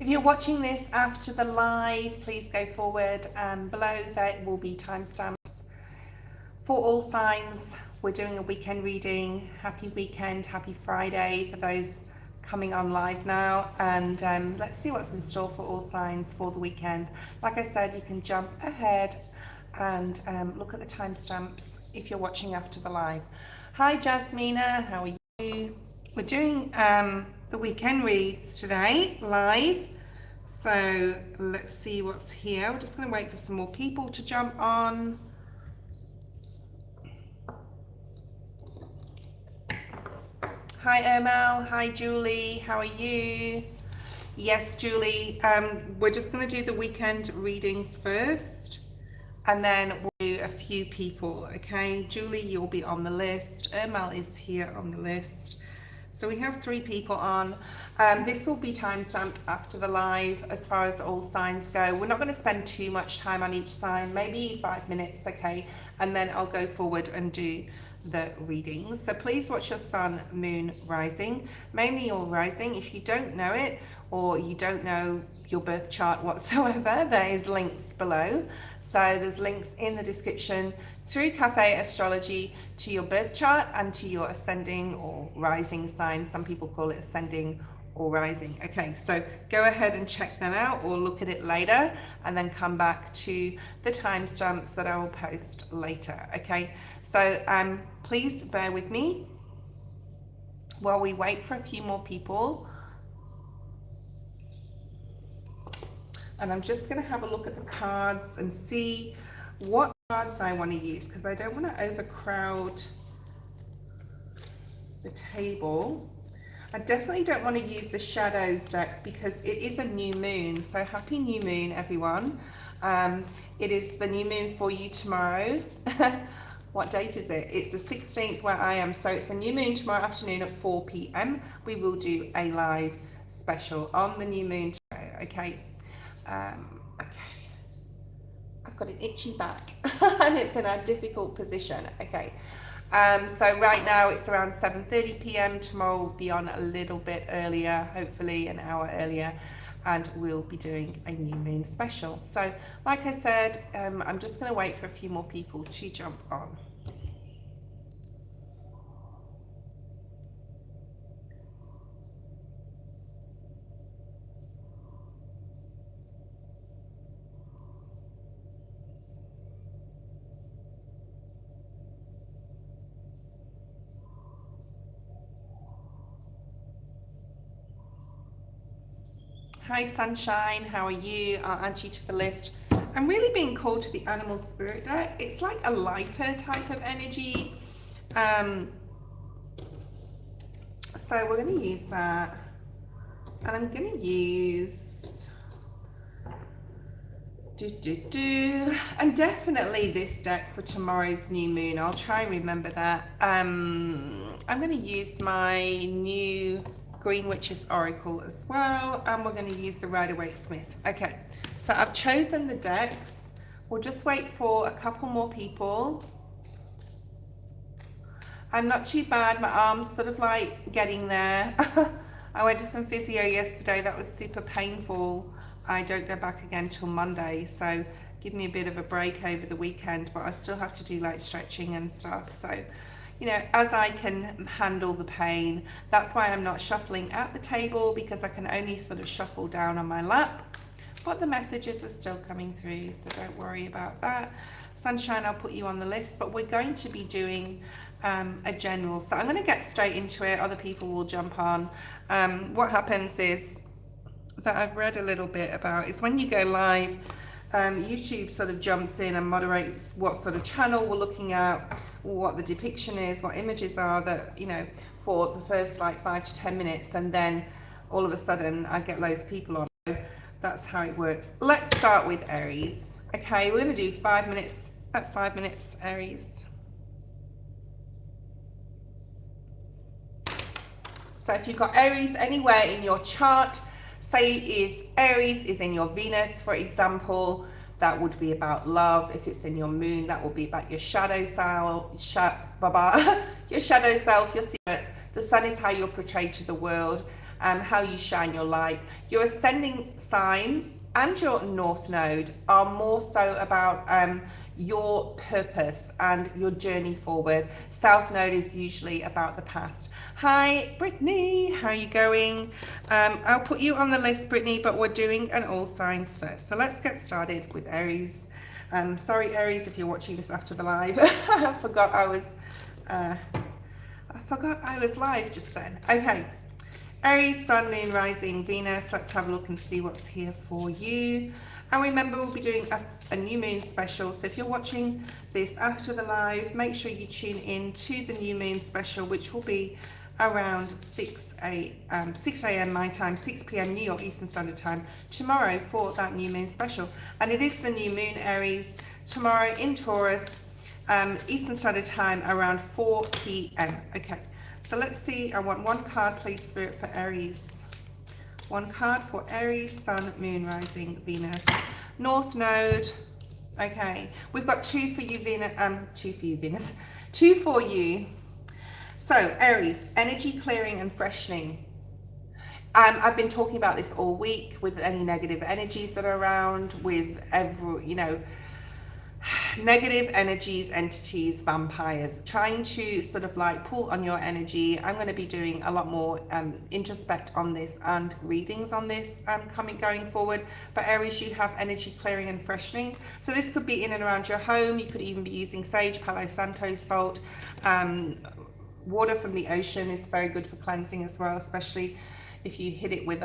If you're watching this after the live, please go forward, and below there will be timestamps for all signs. We're doing a weekend reading. Happy weekend, happy Friday for those coming on live now, and let's see what's in store for all signs for the weekend. Like I said, you can jump ahead and look at the timestamps if you're watching after the live. Hi Jasmina, how are you? We're doing the weekend reads today live, so let's see what's here. We're just going to wait for some more people to jump on. Hi Ermal, hi Julie, how are you? Yes, Julie, we're just going to do the weekend readings first, and then we'll do a few people, okay? Julie, you'll be on the list. Ermal is here on the list. So we have 3 people on. This will be timestamped after the live as far as all signs go. We're not going to spend too much time on each sign, maybe 5 minutes, okay? And then I'll go forward and do the readings. So please watch your sun, moon, rising, mainly your rising. If you don't know it, or you don't know your birth chart whatsoever, there is links below. So there's links in the description through Cafe Astrology to your birth chart and to your ascending or rising sign. Some people call it ascending or rising. Okay, so go ahead and check that out, or look at it later and then come back to the timestamps that I will post later. Okay, so please bear with me while we wait for a few more people. And I'm just going to have a look at the cards and see what cards I want to use, because I don't want to overcrowd the table. I definitely don't want to use the shadows deck because it is a new moon. So happy new moon, everyone. It is the new moon for you tomorrow. What date is it? It's the 16th where I am. So it's a new moon tomorrow afternoon at 4 p.m. We will do a live special on the new moon tomorrow. Okay. Okay. I've got an itchy back and it's in a difficult position. Okay. So right now it's around 7:30 p.m. Tomorrow will be on a little bit earlier, hopefully an hour earlier, and we'll be doing a new moon special. So like I said, I'm just going to wait for a few more people to jump on. Hi Sunshine, how are you? I'll add you to the list. I'm really being called to the animal spirit deck. It's like a lighter type of energy. So we're going to use that. And I'm going to use and definitely this deck for tomorrow's new moon. I'll try and remember that. I'm going to use my new Green Witch's Oracle as well, and we're going to use the Rider-Waite-Smith. Okay, so I've chosen the decks. We'll just wait for a couple more people. I'm not too bad. My arm's sort of like getting there. I went to some physio yesterday. That was super painful. I don't go back again till Monday, so give me a bit of a break over the weekend, but I still have to do like stretching and stuff. So, you know, as I can handle the pain. That's why I'm not shuffling at the table, because I can only sort of shuffle down on my lap, but the messages are still coming through, so don't worry about that. Sunshine, I'll put you on the list, but we're going to be doing a general. So I'm going to get straight into it. Other people will jump on. What happens is that I've read a little bit about is when you go live, YouTube sort of jumps in and moderates what sort of channel we're looking at, what the depiction is, what images are, that, you know, for the first like 5 to 10 minutes, and then all of a sudden I get loads of people on. So that's how it works. Let's start with Aries. Okay, we're going to do 5 minutes at 5 minutes, Aries. So if you've got Aries anywhere in your chart, say if Aries is in your Venus, for example, that would be about love. If it's in your moon, that will be about your shadow your shadow self, your secrets. The sun is how you're portrayed to the world, how you shine your light. Your ascending sign and your north node are more so about your purpose and your journey forward. South node is usually about the past. Hi Brittany, how are you going? I'll put you on the list, Brittany, but we're doing an all signs first. So let's get started with Aries. Sorry Aries if you're watching this after the live. I forgot I was live just then. Okay, Aries, Sun, Moon, Rising, Venus. Let's have a look and see what's here for you. And remember, we'll be doing a new moon special. So if you're watching this after the live, make sure you tune in to the new moon special, which will be around 6 a.m. my time, 6 p.m. New York Eastern Standard Time tomorrow for that new moon special. And it is the new moon, Aries, tomorrow in Taurus, Eastern Standard Time around 4 p.m. Okay, so let's see. I want one card, please, Spirit, for Aries. One card for Aries, Sun, Moon, Rising, Venus, North Node. Okay, we've got two for you, Venus, two for you. So Aries, energy clearing and freshening. I've been talking about this all week with any negative energies that are around, with negative energies, entities, vampires, trying to sort of like pull on your energy. I'm going to be doing a lot more introspect on this and readings on this going forward. But Aries, you have energy clearing and freshening. So this could be in and around your home. You could even be using sage, Palo Santo, salt. Water from the ocean is very good for cleansing as well, especially if you hit it with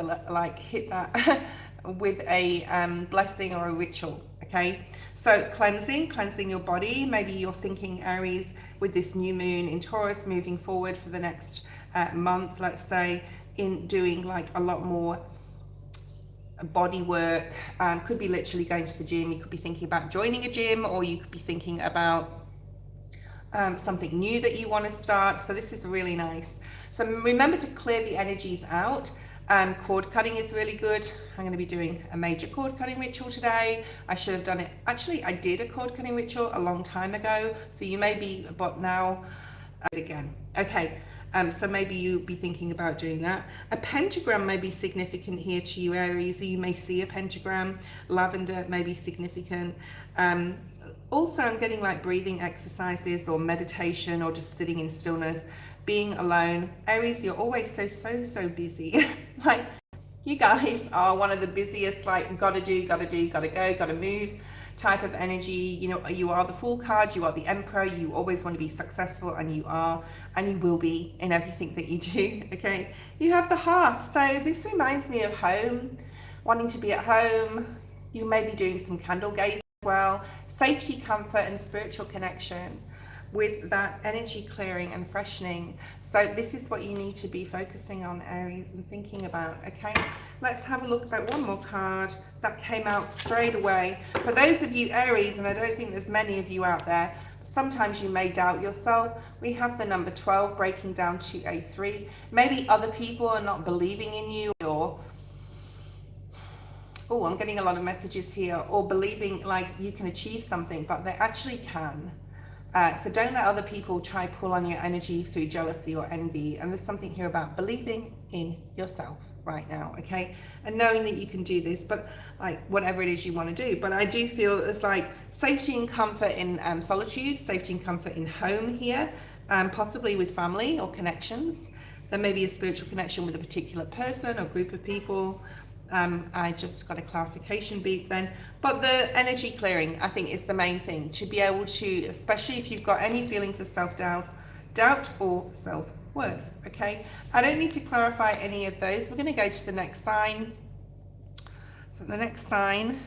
with a blessing or a ritual. Okay, so cleansing your body. Maybe you're thinking, Aries, with this new moon in Taurus moving forward for the next month, let's say, in doing like a lot more body work. Could be literally going to the gym. You could be thinking about joining a gym, or you could be thinking about something new that you want to start. So this is really nice. So remember to clear the energies out. Cord cutting is really good. I'm going to be doing a major cord cutting ritual today. I should have done it. Actually, I did a cord cutting ritual a long time ago. So you may be, but now again. Okay. So maybe you'll be thinking about doing that. A pentagram may be significant here to you, Aries. You may see a pentagram. Lavender may be significant. Also, I'm getting like breathing exercises or meditation, or just sitting in stillness, being alone. Aries, you're always so busy. Like, you guys are one of the busiest, like, gotta do, gotta go, gotta move type of energy. You know, you are the Fool card, you are the Emperor, you always want to be successful, and you are, and you will be in everything that you do. Okay, you have the Hearth. So this reminds me of home, wanting to be at home. You may be doing some candle gaze as well. Safety, comfort, and spiritual connection with that energy clearing and freshening. So this is what you need to be focusing on, Aries, and thinking about. Okay, let's have a look at one more card that came out straight away. For those of you Aries, and I don't think there's many of you out there, sometimes you may doubt yourself. We have the number 12 breaking down to a 3. Maybe other people are not believing in you, or I'm getting a lot of messages here, or believing like you can achieve something, but they actually can. So don't let other people try pull on your energy through jealousy or envy. And there's something here about believing in yourself right now, okay? And knowing that you can do this, but like whatever it is you want to do. But I do feel that there's like safety and comfort in solitude, safety and comfort in home here, possibly with family or connections. There may be a spiritual connection with a particular person or group of people. I just got a clarification beep then, but the energy clearing, I think, is the main thing, to be able to, especially if you've got any feelings of self-doubt or self-worth. Okay, I don't need to clarify any of those. We're going to go to the next sign. So the next sign,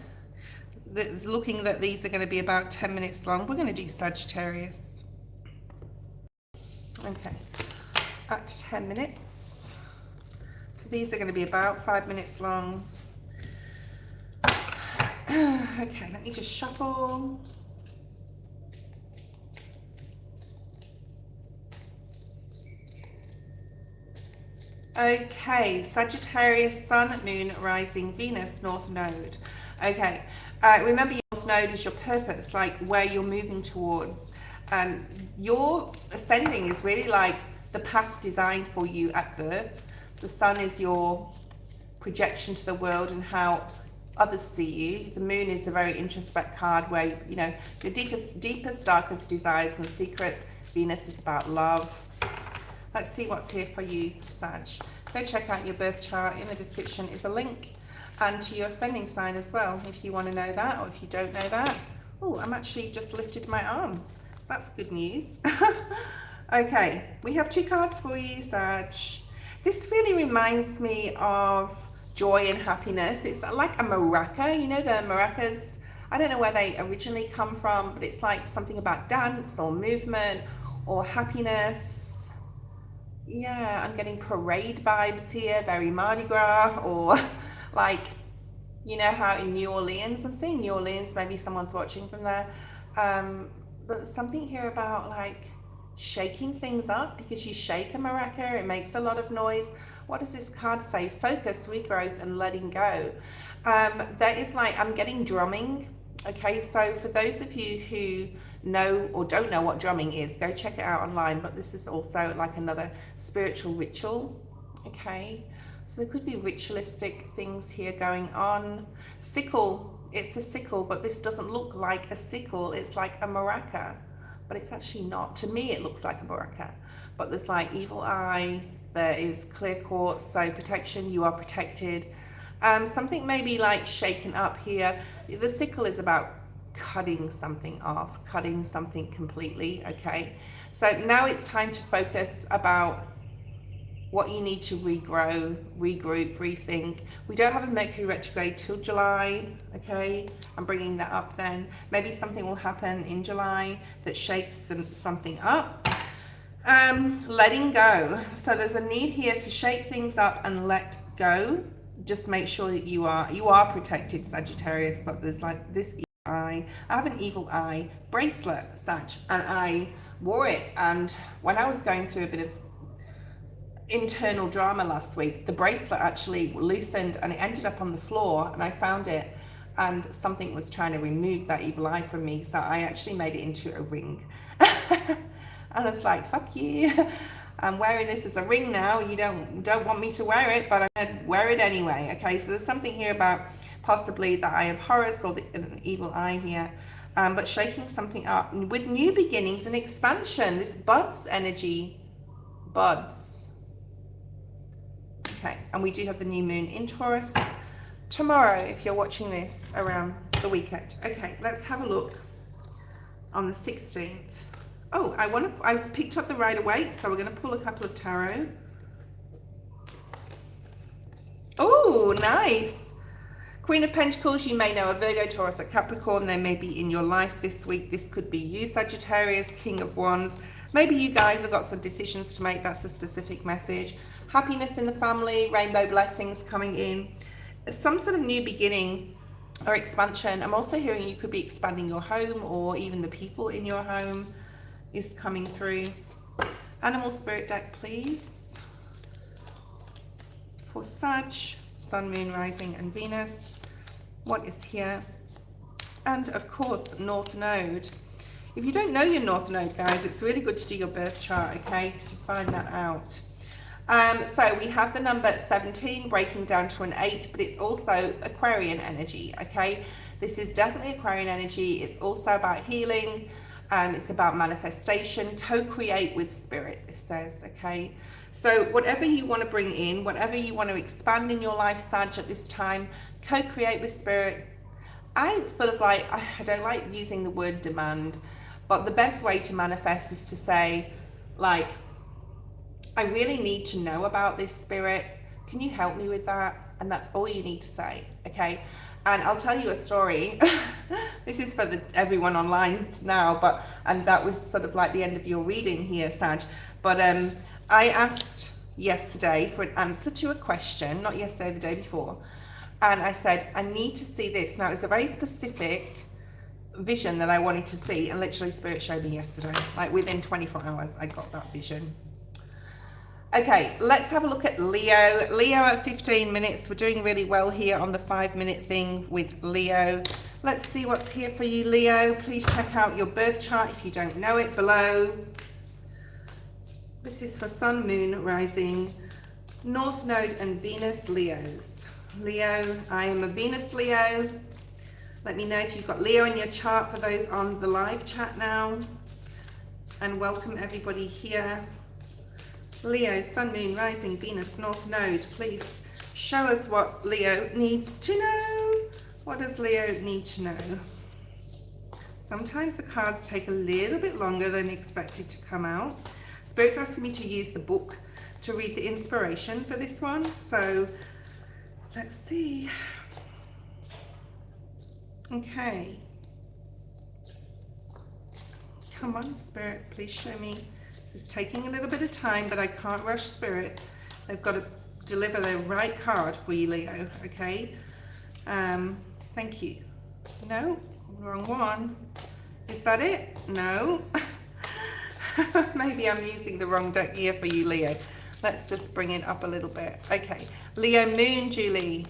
that's looking that these are going to be about 10 minutes long. We're going to do Sagittarius. Okay, at 10 minutes. These are going to be about 5 minutes long. Okay, let me just shuffle. Okay, Sagittarius, Sun, Moon, Rising, Venus, North Node. Okay, remember your North Node is your purpose, like where you're moving towards. Your ascending is really like the path designed for you at birth. The sun is your projection to the world and how others see you. The moon is a very introspect card where, you know, your deepest, darkest desires and secrets. Venus is about love. Let's see what's here for you, Sag. Go check out your birth chart. In the description is a link, and to your ascending sign as well, if you want to know that, or if you don't know that. Oh, I'm actually just lifted my arm. That's good news. Okay, we have 2 cards for you, Sag. This really reminds me of joy and happiness. It's like a maraca, you know, the maracas. I don't know where they originally come from, but it's like something about dance or movement or happiness. Yeah, I'm getting parade vibes here, very Mardi Gras, or like, you know how in New Orleans, I'm seeing New Orleans, maybe someone's watching from there. But something here about like shaking things up, because you shake a maraca, it makes a lot of noise. What does this card say? Focus, regrowth, and letting go. That is like, I'm getting drumming. Okay, so for those of you who know or don't know what drumming is, go check it out online. But this is also like another spiritual ritual. Okay, so there could be ritualistic things here going on. Sickle, it's a sickle, but this doesn't look like a sickle. It's like a maraca, but it's actually not. To me, it looks like a maraca, but there's like evil eye. There is clear quartz, so protection, you are protected. Something maybe like shaken up here. The sickle is about cutting something off, cutting something completely, okay? So now it's time to focus about what you need to regrow, regroup, rethink. We don't have a Mercury retrograde till July, okay? I'm bringing that up then. Maybe something will happen in July that shakes something up. Letting go. So there's a need here to shake things up and let go. Just make sure that you are protected, Sagittarius, but there's like this evil eye. I have an evil eye bracelet, Sag, and I wore it, and when I was going through a bit of internal drama last week, the bracelet actually loosened and it ended up on the floor, and I found it, and something was trying to remove that evil eye from me, so I actually made it into a ring. And I was like, fuck you, I'm wearing this as a ring now. You don't want me to wear it, but I'm gonna wear it anyway. Okay, so there's something here about possibly the Eye of Horus or the evil eye here, but shaking something up with new beginnings and expansion. This buds energy, buds. Okay, and we do have the new moon in Taurus tomorrow if you're watching this around the weekend. Okay, let's have a look on the 16th. Oh, I picked up the Rider-Waite, so we're going to pull a couple of tarot. Oh, nice. Queen of Pentacles, you may know a Virgo, Taurus, or Capricorn. They may be in your life this week. This could be you, Sagittarius. King of Wands. Maybe you guys have got some decisions to make. That's a specific message. Happiness in the family, rainbow blessings coming in. Some sort of new beginning or expansion. I'm also hearing you could be expanding your home, or even the people in your home is coming through. Animal spirit deck, please. For Sag, Sun, Moon, Rising, and Venus. What is here? And of course, North Node. If you don't know your North Node, guys, it's really good to do your birth chart, okay, to find that out. So we have the number 17 breaking down to an 8, but it's also Aquarian energy, okay? This is definitely Aquarian energy. It's also about healing. It's about manifestation, co-create with spirit, this says, okay? So whatever you want to bring in, whatever you want to expand in your life, Sag, at this time, co-create with spirit. I sort of like, I don't like using the word demand, but the best way to manifest is to say, like, I really need to know about this, spirit. Can you help me with that? And that's all you need to say, okay? And I'll tell you a story. This is for everyone online now, and that was sort of like the end of your reading here, Sag. But I asked yesterday for an answer to a question, not yesterday, the day before. And I said, I need to see this. Now, it's a very specific vision that I wanted to see, and literally Spirit showed me yesterday. Like within 24 hours, I got that vision. Okay, let's have a look at Leo. Leo at 15 minutes. We're doing really well here on the 5-minute thing with Leo. Let's see what's here for you, Leo. Please check out your birth chart if you don't know it below. This is for Sun, Moon, Rising, North Node and Venus Leos. Leo, I am a Venus Leo. Let me know if you've got Leo in your chart for those on the live chat now. And welcome everybody here. Leo, Sun, Moon, Rising, Venus, North Node. Please show us what Leo needs to know. What does Leo need to know? Sometimes the cards take a little bit longer than expected to come out. Spirit's asking me to use the book to read the inspiration for this one. So let's see. Okay. Come on, Spirit, please show me. This is taking a little bit of time, but I can't rush Spirit. They've got to deliver the right card for you, Leo, okay? Thank you. No, wrong one. Is that it? No. Maybe I'm using the wrong deck here for you, Leo. Let's just bring it up a little bit. Okay, Leo Moon, Julie.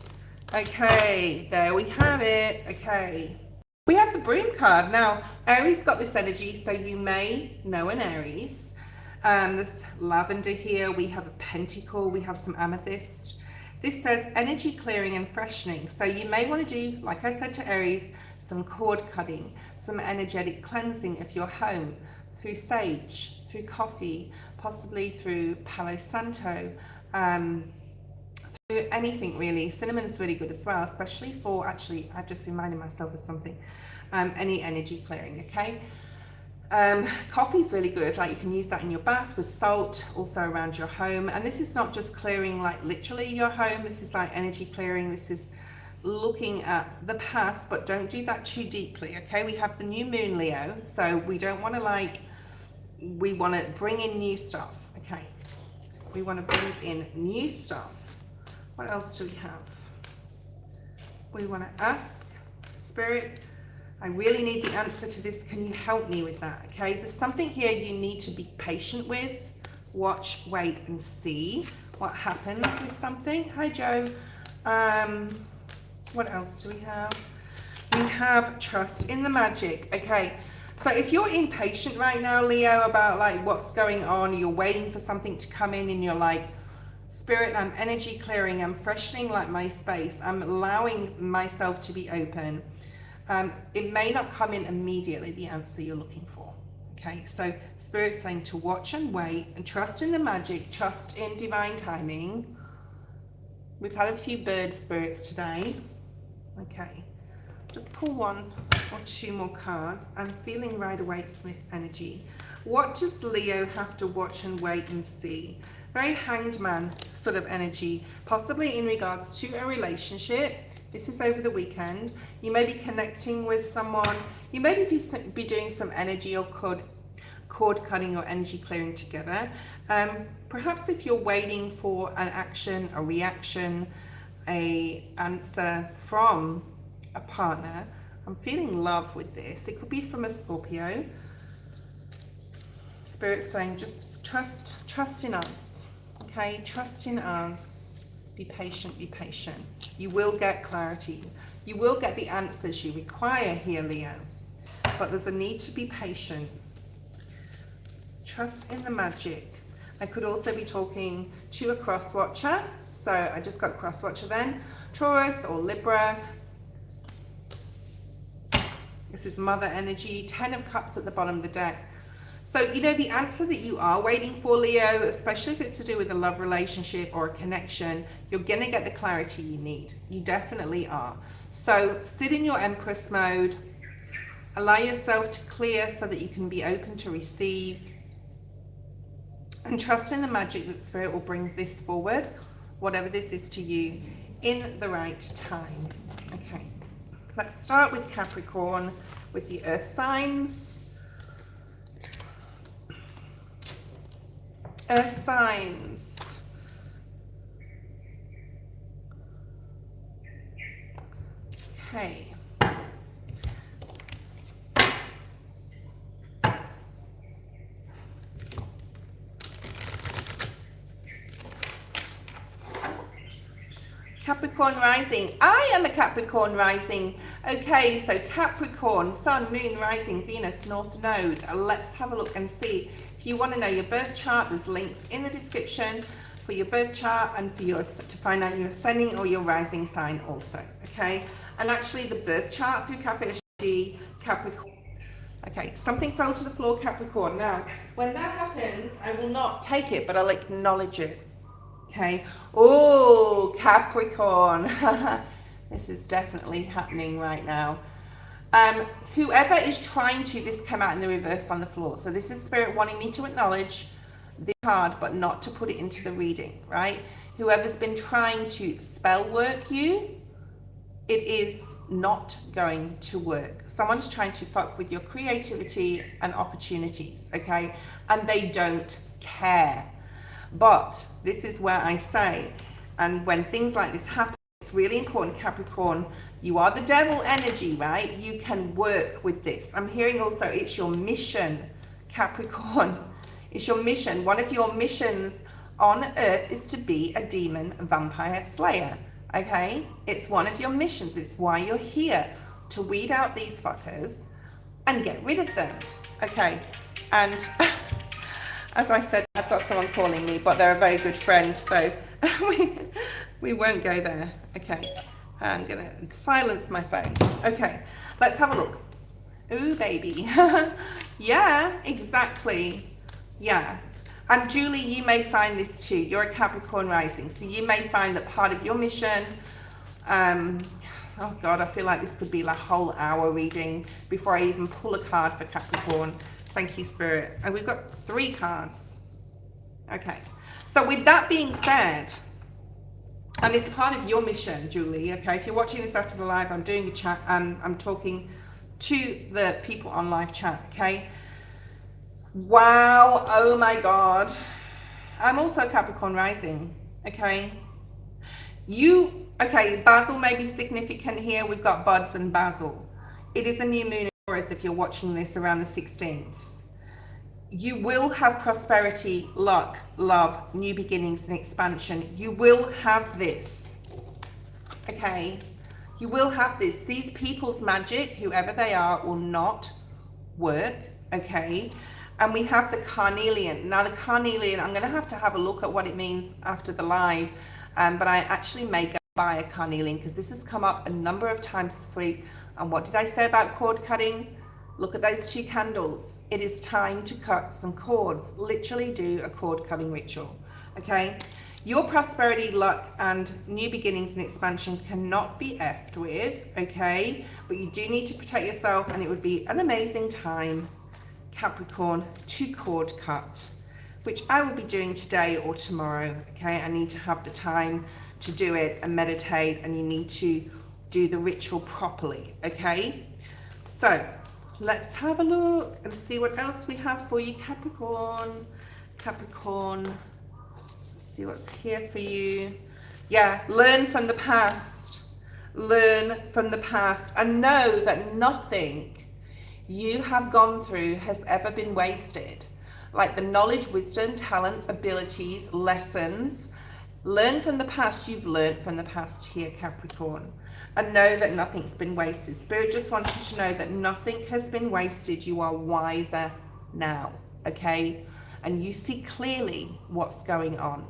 Okay, there we have it. Okay. We have the Broom card. Now, Aries got this energy, so you may know an Aries. There's lavender here. We have a pentacle. We have some amethyst. This says energy clearing and freshening. So you may want to do, like I said to Aries, some cord cutting, some energetic cleansing of your home through sage, through coffee, possibly through Palo Santo, through anything really. Cinnamon's really good as well, especially for, actually, I've just reminded myself of something, any energy clearing, okay? Coffee's really good, like you can use that in your bath with salt, also around your home. And this is not just clearing like literally your home, this is like energy clearing. This is looking at the past, but don't do that too deeply, okay? We have the new moon, Leo, so we don't want to like, we want to bring in new stuff, okay? We want to bring in new stuff. What else do we have? We want to ask Spirit, I really need the answer to this. Can you help me with that? Okay, there's something here you need to be patient with. Watch, wait, and see what happens with something. Hi, Joe. What else do we have? We have trust in the magic. Okay, so if you're impatient right now, Leo, about like what's going on, you're waiting for something to come in and you're like, Spirit, I'm energy clearing, I'm freshening like my space, I'm allowing myself to be open. It may not come in immediately, the answer you're looking for. Okay, so Spirit's saying to watch and wait and trust in the magic, trust in divine timing. We've had a few bird spirits today. Okay, just pull one or two more cards. I'm feeling Rider-Waite-Smith energy. What does Leo have to watch and wait and see? Very Hanged Man sort of energy, possibly in regards to a relationship. This is over the weekend. You may be connecting with someone. You may be doing some energy or cord cutting or energy clearing together. Perhaps if you're waiting for an action, a reaction, a answer from a partner, I'm feeling love with this. It could be from a Scorpio. Spirit's saying just trust in us. Okay, trust in us. Be patient, be patient. You will get clarity. You will get the answers you require here, Leo. But there's a need to be patient. Trust in the magic. I could also be talking to a cross watcher. So I just got cross watcher then. Taurus or Libra. This is mother energy. 10 of Cups at the bottom of the deck. So, you know, the answer that you are waiting for, Leo, especially if it's to do with a love relationship or a connection, you're going to get the clarity you need. You definitely are. So sit in your Empress mode. Allow yourself to clear so that you can be open to receive. And trust in the magic that Spirit will bring this forward, whatever this is to you, in the right time. Okay, let's start with Capricorn, with the earth signs. Earth signs. Okay. Capricorn rising. I am a Capricorn rising. Okay, so Capricorn, Sun, Moon, Rising, Venus, North Node. Let's have a look and see. If you want to know your birth chart, there's links in the description for your birth chart and for your to find out your ascending or your rising sign also. Okay, and actually the birth chart through Cafe Astrology, Capricorn. Okay, something fell to the floor, Capricorn. Now, when that happens, I will not take it, but I'll acknowledge it. Okay. Oh, Capricorn. This is definitely happening right now. Whoever is trying to, this came out in the reverse on the floor. So this is Spirit wanting me to acknowledge the card, but not to put it into the reading, right? Whoever's been trying to spell work you, it is not going to work. Someone's trying to fuck with your creativity and opportunities, okay? And they don't care. But this is where I say, and when things like this happen, it's really important, Capricorn, you are the devil energy, right? You can work with this. I'm hearing also it's your mission, Capricorn. It's your mission. One of your missions on Earth is to be a demon vampire slayer, okay? It's one of your missions. It's why you're here, to weed out these fuckers and get rid of them, okay? And as I said, I've got someone calling me, but they're a very good friend, so we won't go there. Okay, I'm gonna silence my phone. Okay, let's have a look. Ooh, baby. Yeah, exactly. Yeah. And Julie, you may find this too. You're a Capricorn rising, so you may find that part of your mission, oh God, I feel like this could be like a whole hour reading before I even pull a card for Capricorn. Thank you, Spirit. And we've got 3 cards. Okay. So with that being said, and it's part of your mission, Julie, okay? If you're watching this after the live, I'm doing a chat, I'm talking to the people on live chat, okay? Wow, oh my God. I'm also a Capricorn rising, okay? Okay, Basil may be significant here. We've got buds and Basil. It is a new moon in Dolores if you're watching this around the 16th. You will have prosperity, luck, love, new beginnings and expansion. You will have this, okay? You will have this. These people's magic, whoever they are, will not work, okay? And we have the carnelian. Now the carnelian, I'm gonna have to have a look at what it means after the live, but I actually may go buy a carnelian because this has come up a number of times this week. And what did I say about cord cutting? Look at those 2 candles. It is time to cut some cords. Literally do a cord cutting ritual, okay? Your prosperity, luck, and new beginnings and expansion cannot be effed with, okay? But you do need to protect yourself, and it would be an amazing time, Capricorn, to cord cut, which I will be doing today or tomorrow, okay? I need to have the time to do it and meditate, and you need to do the ritual properly, okay? So let's have a look and see what else we have for you, Capricorn. Capricorn, let's see what's here for you. Yeah, learn from the past. Learn from the past and know that nothing you have gone through has ever been wasted. Like the knowledge, wisdom, talents, abilities, lessons. Learn from the past. You've learned from the past here, Capricorn. And know that nothing's been wasted. Spirit just wants you to know that nothing has been wasted. You are wiser now, okay? And you see clearly what's going on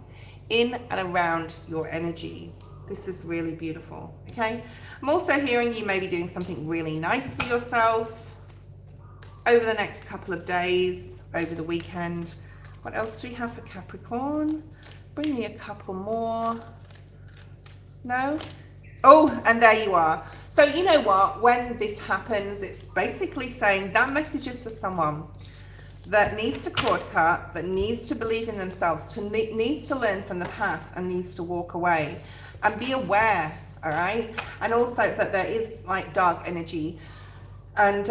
in and around your energy. This is really beautiful, okay? I'm also hearing you may be doing something really nice for yourself over the next couple of days, over the weekend. What else do we have for Capricorn? Bring me a couple more. No? Oh, and there you are. So you know what, when this happens, it's basically saying that message is to someone that needs to cord cut, that needs to believe in themselves, needs to learn from the past and needs to walk away and be aware, all right? And also that there is like dark energy. And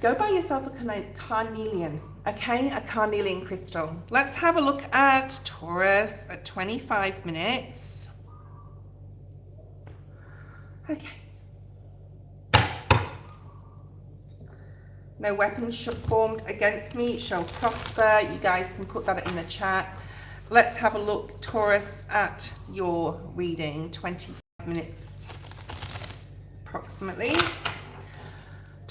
go buy yourself a carnelian, okay? A carnelian crystal. Let's have a look at Taurus at 25 minutes. Okay. No weapons formed against me shall prosper. You guys can put that in the chat. Let's have a look, Taurus, at your reading. 25 minutes approximately.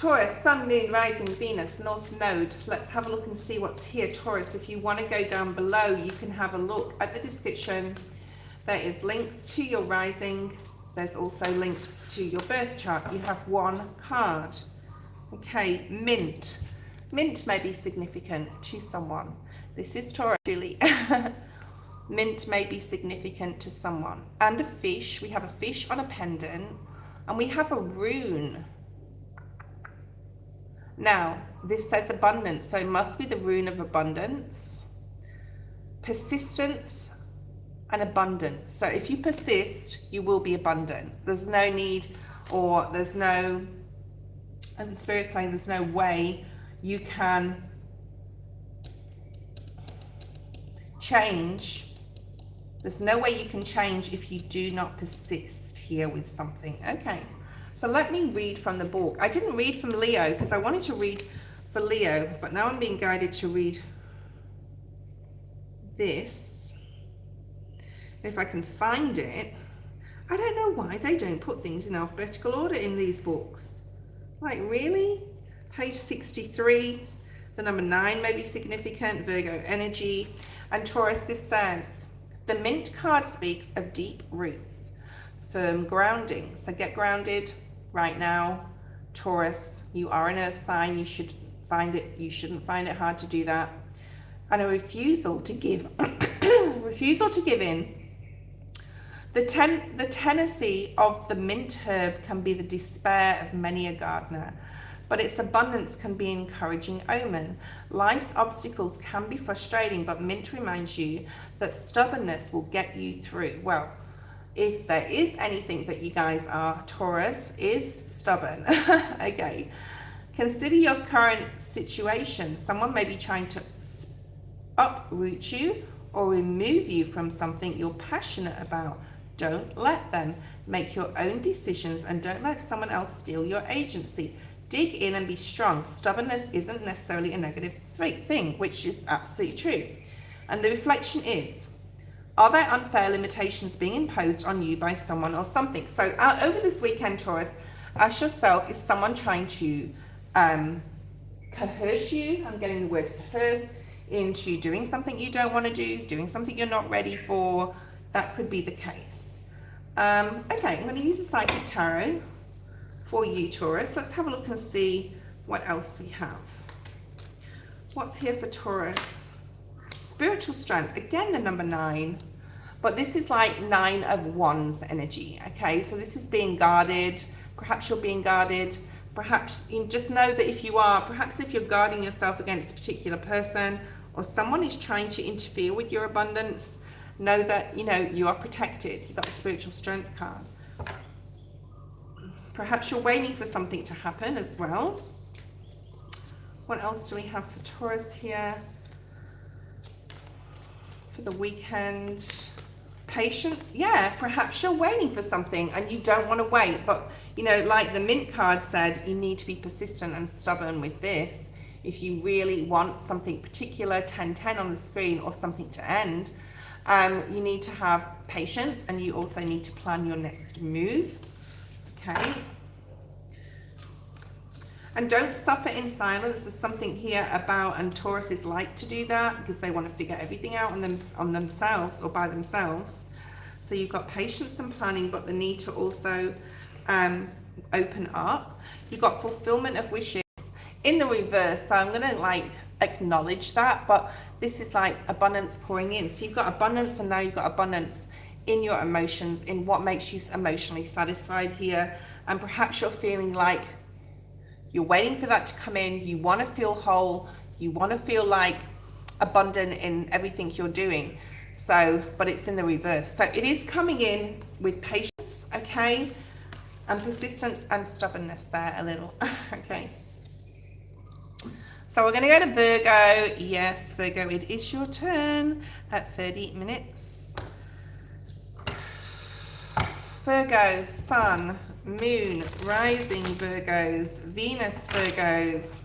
Taurus, Sun, Moon, Rising, Venus, North Node. Let's have a look and see what's here. Taurus, if you want to go down below, you can have a look at the description. There is links to your rising. There's also links to your birth chart. You have one card. Okay, Mint. Mint may be significant to someone. This is Taurus, Julie. Mint may be significant to someone. And a fish. We have a fish on a pendant. And we have a rune. Now, this says abundance, so it must be the rune of abundance, persistence, and abundance. So if you persist, you will be abundant. There's no need, or there's no, and the Spirit's saying there's no way you can change. There's no way you can change if you do not persist here with something. Okay. So let me read from the book. I didn't read from Leo because I wanted to read for Leo, but now I'm being guided to read this. And if I can find it, I don't know why they don't put things in alphabetical order in these books. Like, really? Page 63, the number 9 may be significant, Virgo energy. And Taurus, this says, the Mint card speaks of deep roots, firm grounding. So get grounded right now. Taurus, you are an earth sign. You shouldn't find it hard to do that. And a refusal to give refusal to give in. The tendency of the mint herb can be the despair of many a gardener, but its abundance can be an encouraging omen. Life's obstacles can be frustrating, but mint reminds you that stubbornness will get you through. Well, if there is anything that you guys are, Taurus is stubborn. Okay. Consider your current situation. Someone may be trying to uproot you or remove you from something you're passionate about. Don't let them. Make your own decisions and don't let someone else steal your agency. Dig in and be strong. Stubbornness isn't necessarily a negative thing, which is absolutely true. And the reflection is, are there unfair limitations being imposed on you by someone or something? So over this weekend, Taurus, ask yourself, is someone trying to coerce you? I'm getting the word coerce into doing something you don't want to do, doing something you're not ready for. That could be the case. Okay, I'm going to use the Psychic Tarot for you, Taurus. Let's have a look and see what else we have. What's here for Taurus? Spiritual strength, again the number 9, but this is like 9 of Wands energy. Okay, so this is being guarded. Perhaps you're being guarded. Perhaps you just know that if you're guarding yourself against a particular person or someone is trying to interfere with your abundance, know that you are protected. You've got the spiritual strength card. Perhaps you're waiting for something to happen as well. What else do we have for Taurus here? For the weekend, patience. Yeah, perhaps you're waiting for something and you don't want to wait, but like the Mint card said, you need to be persistent and stubborn with this. If you really want something particular, 1010 on the screen, or something to end, you need to have patience, and you also need to plan your next move. Okay. And don't suffer in silence. There's something here about, and Tauruses like to do that because they want to figure everything out on themselves or by themselves. So you've got patience and planning, but the need to also open up. You've got fulfillment of wishes in the reverse. So I'm going to acknowledge that, but this is like abundance pouring in. So you've got abundance, and now you've got abundance in your emotions, in what makes you emotionally satisfied here. And perhaps you're feeling like you're waiting for that to come in. You want to feel whole. You want to feel like abundant in everything you're doing. So, but it's in the reverse. So it is coming in with patience, okay? And persistence and stubbornness there a little, okay? So we're going to go to Virgo. Yes, Virgo, it is your turn at 30 minutes. Virgo, Sun, Moon, Rising Virgos, Venus Virgos,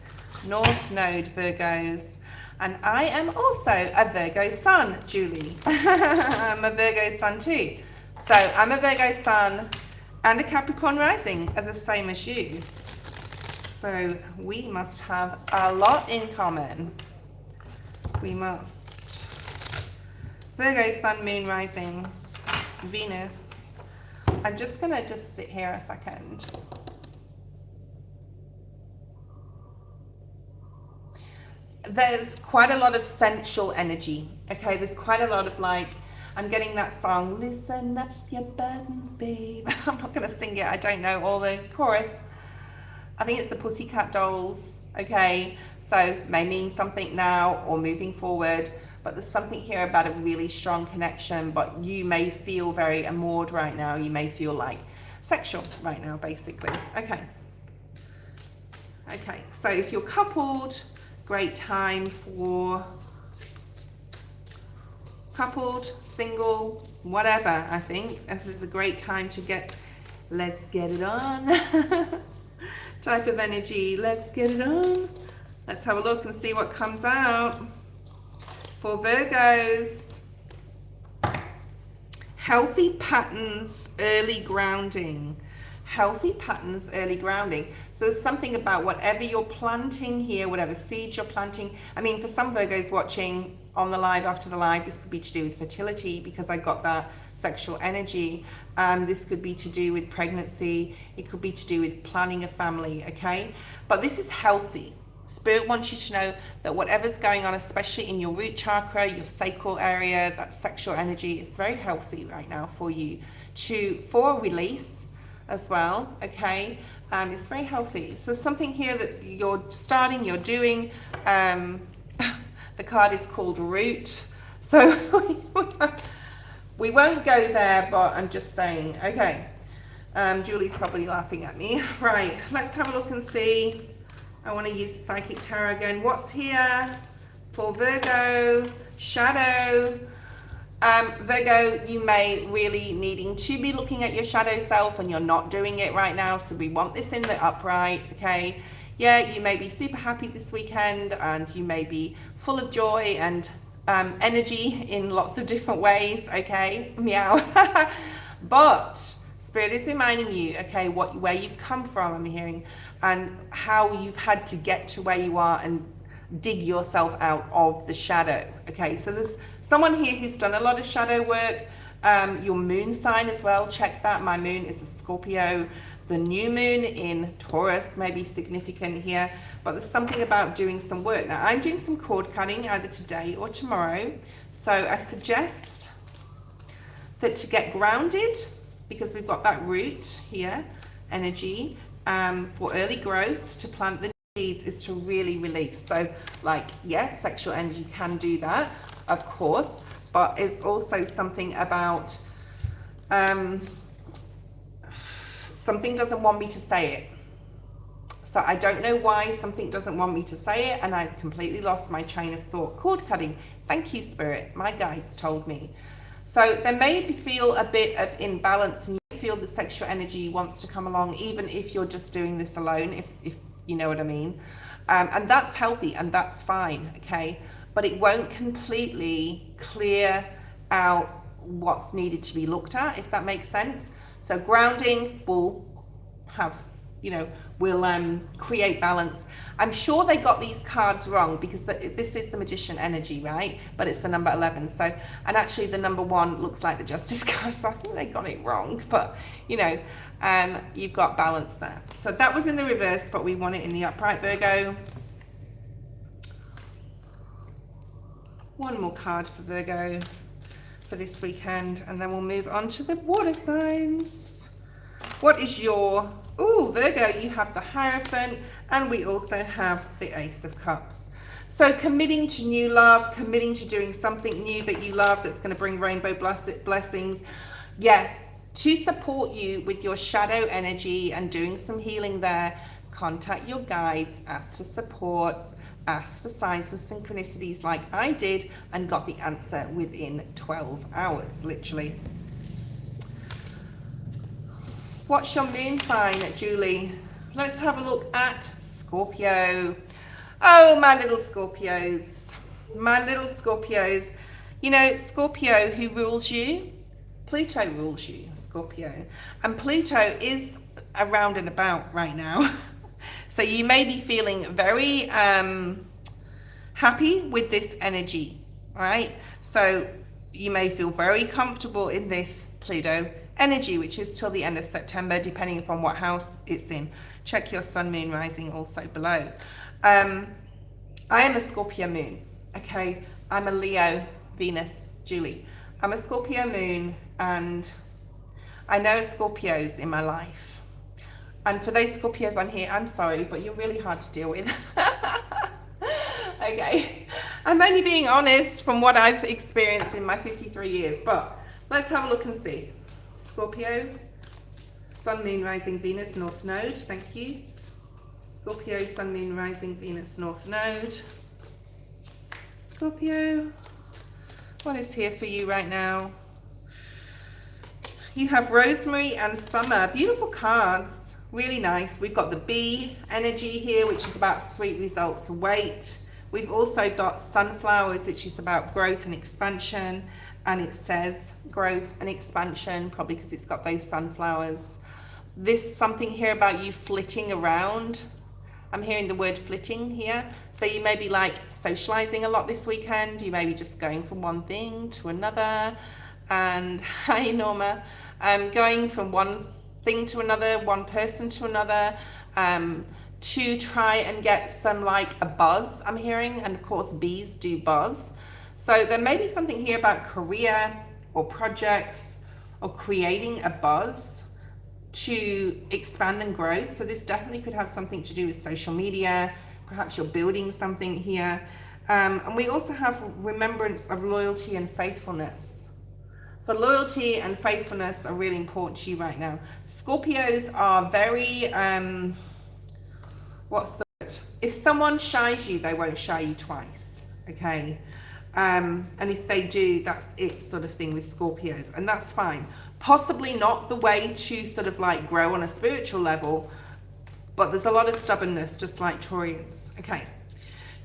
North Node Virgos, and I am also a Virgo Sun, Julie. I'm a Virgo Sun too. So I'm a Virgo Sun and a Capricorn Rising are the same as you. So we must have a lot in common. We must. Virgo, Sun, Moon, Rising, Venus. I'm just going to just sit here a second. There's quite a lot of sensual energy. Okay, there's quite a lot of like, I'm getting that song, loosen up your burdens, babe. I'm not going to sing it. I don't know all the chorus. I think it's the Pussycat Dolls. Okay, so may mean something now or moving forward, but there's something here about a really strong connection, but you may feel very amored right now. You may feel like sexual right now, basically. Okay. Okay, so if you're coupled, great time for coupled, single, whatever. I think this is a great time to get, let's get it on type of energy. Let's get it on. Let's have a look and see what comes out for Virgos. Healthy patterns, early grounding. Healthy patterns, early grounding. So there's something about whatever you're planting here, whatever seeds you're planting. I mean, for some Virgos watching on the live, after the live, this could be to do with fertility because I got that sexual energy. This could be to do with pregnancy. It could be to do with planning a family, okay? But this is healthy. Spirit wants you to know that whatever's going on, especially in your root chakra, your sacral area, that sexual energy, is very healthy right now for you for release as well, okay? It's very healthy. So something here that you're starting, you're doing. The card is called Root. So we won't go there, but I'm just saying, okay. Julie's probably laughing at me. Right, let's have a look and see. I want to use the Psychic Tarot again. What's here for Virgo? Shadow. Virgo, you may really needing to be looking at your shadow self and you're not doing it right now. So we want this in the upright, okay? Yeah, you may be super happy this weekend and you may be full of joy and energy in lots of different ways, okay? Meow. But Spirit is reminding you, okay, where you've come from, I'm hearing, and how you've had to get to where you are and dig yourself out of the shadow. Okay, so there's someone here who's done a lot of shadow work. Your moon sign as well, check that. My moon is a Scorpio. The new moon in Taurus may be significant here, but there's something about doing some work. Now I'm doing some cord cutting either today or tomorrow, so I suggest that to get grounded, because we've got that root here energy, for early growth, to plant the seeds, is to really release. So like, yeah, sexual energy can do that, of course, but it's also something about something doesn't want me to say it. So I don't know why something doesn't want me to say it, and I've completely lost my train of thought. Cord cutting. Thank you, Spirit. My guides told me. So there may feel a bit of imbalance, and you feel the sexual energy wants to come along, even if you're just doing this alone, if you know what I mean. And that's healthy and that's fine, okay? But it won't completely clear out what's needed to be looked at, if that makes sense. So grounding will have, will create balance. I'm sure they got these cards wrong because this is the Magician energy, right? But it's the number 11. So, and actually the number 1 looks like the Justice card. So I think they got it wrong, but you've got balance there. So that was in the reverse, but we want it in the upright, Virgo. One more card for Virgo for this weekend, and then we'll move on to the water signs. What is your, Virgo, you have the Hierophant, and we also have the Ace of Cups. So committing to new love, committing to doing something new that you love that's going to bring rainbow blessings. Yeah, to support you with your shadow energy and doing some healing there, contact your guides, ask for support, ask for signs and synchronicities like I did, and got the answer within 12 hours, literally. What's your moon sign, Julie? Let's have a look at Scorpio. Oh, my little Scorpios. My little Scorpios. Scorpio, who rules you? Pluto rules you, Scorpio. And Pluto is around and about right now. So you may be feeling very happy with this energy, right? So you may feel very comfortable in this Pluto energy, which is till the end of September, depending upon what house it's in. Check your sun, moon, rising also below. I am a Scorpio moon, okay? I'm a Leo, Venus, Julie. I'm a Scorpio moon, and I know Scorpios in my life. And for those Scorpios on here, I'm sorry, but you're really hard to deal with. Okay, I'm only being honest from what I've experienced in my 53 years, but let's have a look and see. Scorpio, sun, moon, rising, Venus, north node, thank you. Scorpio, sun, moon, rising, Venus, north node. Scorpio, what is here for you right now? You have Rosemary and Summer, beautiful cards, really nice. We've got the bee energy here, which is about sweet results and weight. We've also got sunflowers, which is about growth and expansion, and it says growth and expansion, probably because it's got those sunflowers. This something here about you flitting around. I'm hearing the word flitting here. So you may be like socializing a lot this weekend. You may be just going from one thing to another. And hi Norma, going from one thing to another, one person to another, to try and get some like a buzz, I'm hearing, and of course bees do buzz. So there may be something here about career or projects or creating a buzz to expand and grow. So this definitely could have something to do with social media. Perhaps you're building something here. And we also have remembrance of loyalty and faithfulness. So loyalty and faithfulness are really important to you right now. Scorpios are very, what's the word? If someone shies you, they won't shy you twice, okay? And if they do, that's it sort of thing with Scorpios, and that's fine. Possibly not the way to sort of like grow on a spiritual level, but there's a lot of stubbornness, just like Taurians, okay?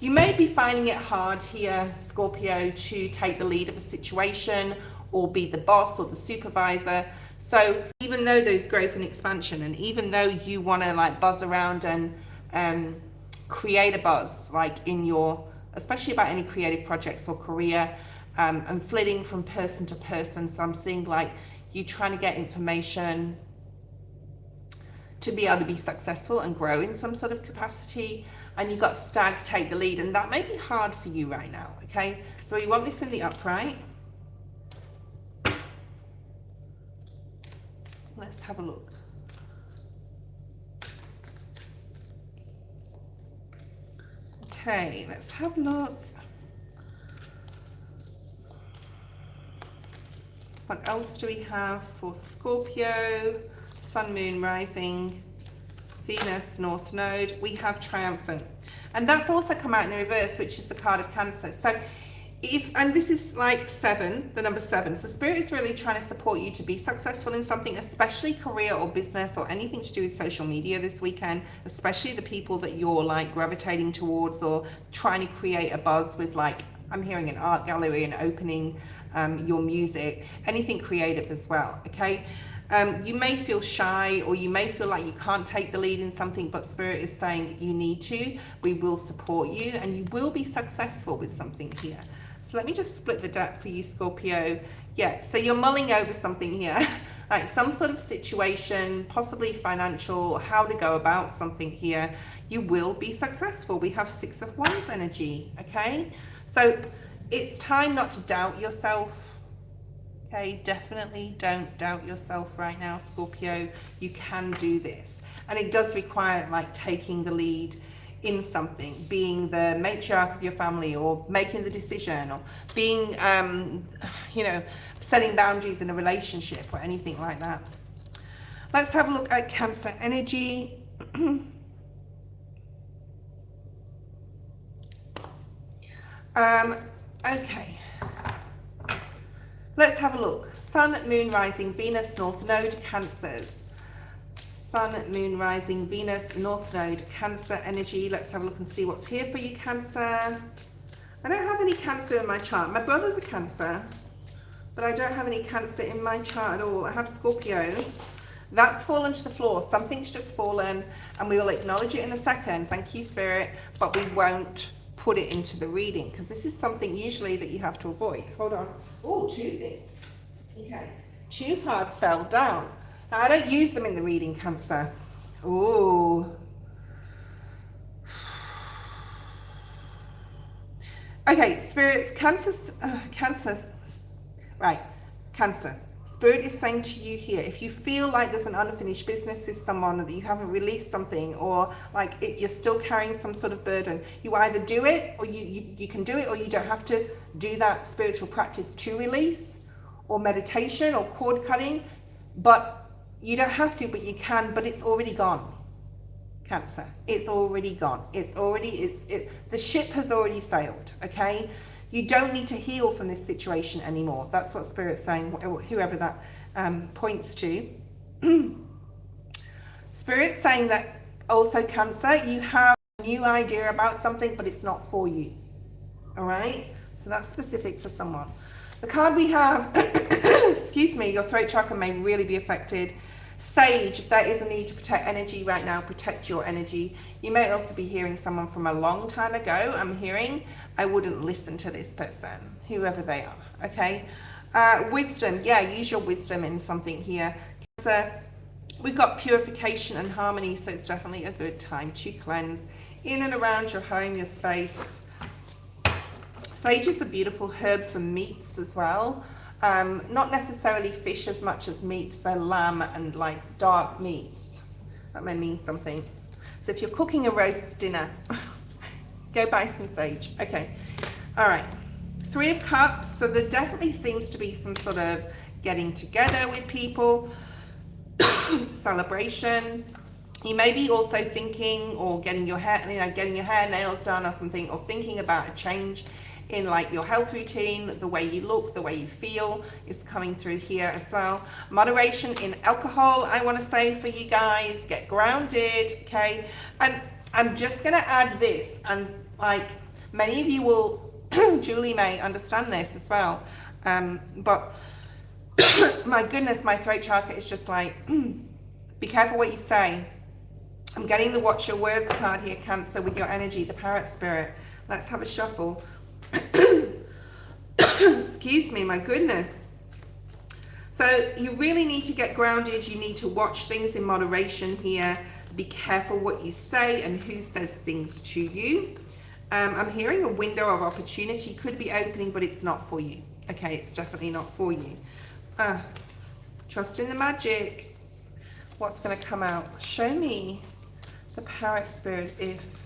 You may be finding it hard here, Scorpio, to take the lead of a situation or be the boss or the supervisor. So even though there's growth and expansion, and even though you want to like buzz around and create a buzz, like in your, especially about any creative projects or career, and flitting from person to person. So I'm seeing like you trying to get information to be able to be successful and grow in some sort of capacity, and you've got Stag take the lead, and that may be hard for you right now, okay? So you want this in the upright. Let's have a look. Okay, let's have a look. What else do we have for Scorpio? Sun, moon, rising, Venus, north node. We have triumphant. And that's also come out in the reverse, which is the card of Cancer. So and this is like 7, the number 7. So Spirit is really trying to support you to be successful in something, especially career or business or anything to do with social media this weekend, especially the people that you're like gravitating towards or trying to create a buzz with, like, I'm hearing an art gallery and opening your music, anything creative as well, okay? You may feel shy, or you may feel like you can't take the lead in something, but Spirit is saying you need to. We will support you, and you will be successful with something here. So let me just split the deck for you, Scorpio. Yeah, so you're mulling over something here, like some sort of situation, possibly financial, how to go about something here. You will be successful. We have 6 of Wands energy, okay? So it's time not to doubt yourself, okay? Definitely don't doubt yourself right now, Scorpio. You can do this. And it does require like taking the lead in something, being the matriarch of your family, or making the decision, or being, you know, setting boundaries in a relationship or anything like that. Let's have a look at Cancer energy. Okay. Let's have a look. Sun, moon, rising, Venus, north node, Cancers. Sun, moon, rising, Venus, north node, Cancer energy. Let's have a look and see what's here for you, Cancer. I don't have any Cancer in my chart. My brother's a Cancer, but I don't have any Cancer in my chart at all. I have Scorpio, That's fallen to the floor. Something's just fallen, and we will acknowledge it in a second. Thank you, Spirit, but we won't put it into the reading because this is something usually that you have to avoid. Hold on. Oh, 2 things. Okay, 2 cards fell down. Now, I don't use them in the reading, Cancer. Oh. Okay, spirits, Cancer, right, Cancer. Spirit is saying to you here, if you feel like there's an unfinished business with someone, or that you haven't released something, or like you're still carrying some sort of burden, you either do it, or you can do it, or you don't have to do that spiritual practice to release, or meditation, or cord cutting, but you don't have to, but you can, but it's already gone. Cancer, it's already gone. The ship has already sailed, okay? You don't need to heal from this situation anymore. That's what Spirit's saying, whoever that points to. Spirit's saying that also, Cancer, you have a new idea about something, but it's not for you, all right? So that's specific for someone. The card we have, excuse me, your throat chakra may really be affected. Sage, there is a need to protect energy right now, protect your energy. You may also be hearing someone from a long time ago. I'm hearing, I wouldn't listen to this person, whoever they are, okay? Wisdom, yeah, use your wisdom in something here. We've got purification and harmony, so it's definitely a good time to cleanse in and around your home, your space. Sage is a beautiful herb for meats as well. Not necessarily fish as much as meat, so lamb and like dark meats. That may mean something. So if you're cooking a roast dinner, go buy some sage. Okay, all right. 3 of Cups, so there definitely seems to be some sort of getting together with people, celebration. You may be also thinking or getting your hair, getting your hair, nails done or something, or thinking about a change in like your health routine, the way you look, the way you feel is coming through here as well. Moderation in alcohol, I want to say for you guys, get grounded, okay? And I'm just going to add this, and like many of you will, Julie may understand this as well, but my goodness, my throat chakra is just like, be careful what you say. I'm getting the watch your words card here, Cancer, with your energy, the parrot spirit. Let's have a shuffle. Excuse me, my goodness. So you really need to get grounded. You need to watch things in moderation here. Be careful what you say and who says things to you. I'm hearing a window of opportunity could be opening, but it's not for you. Okay, it's definitely not for you. Trust in the magic. What's going to come out? Show me the parrot spirit if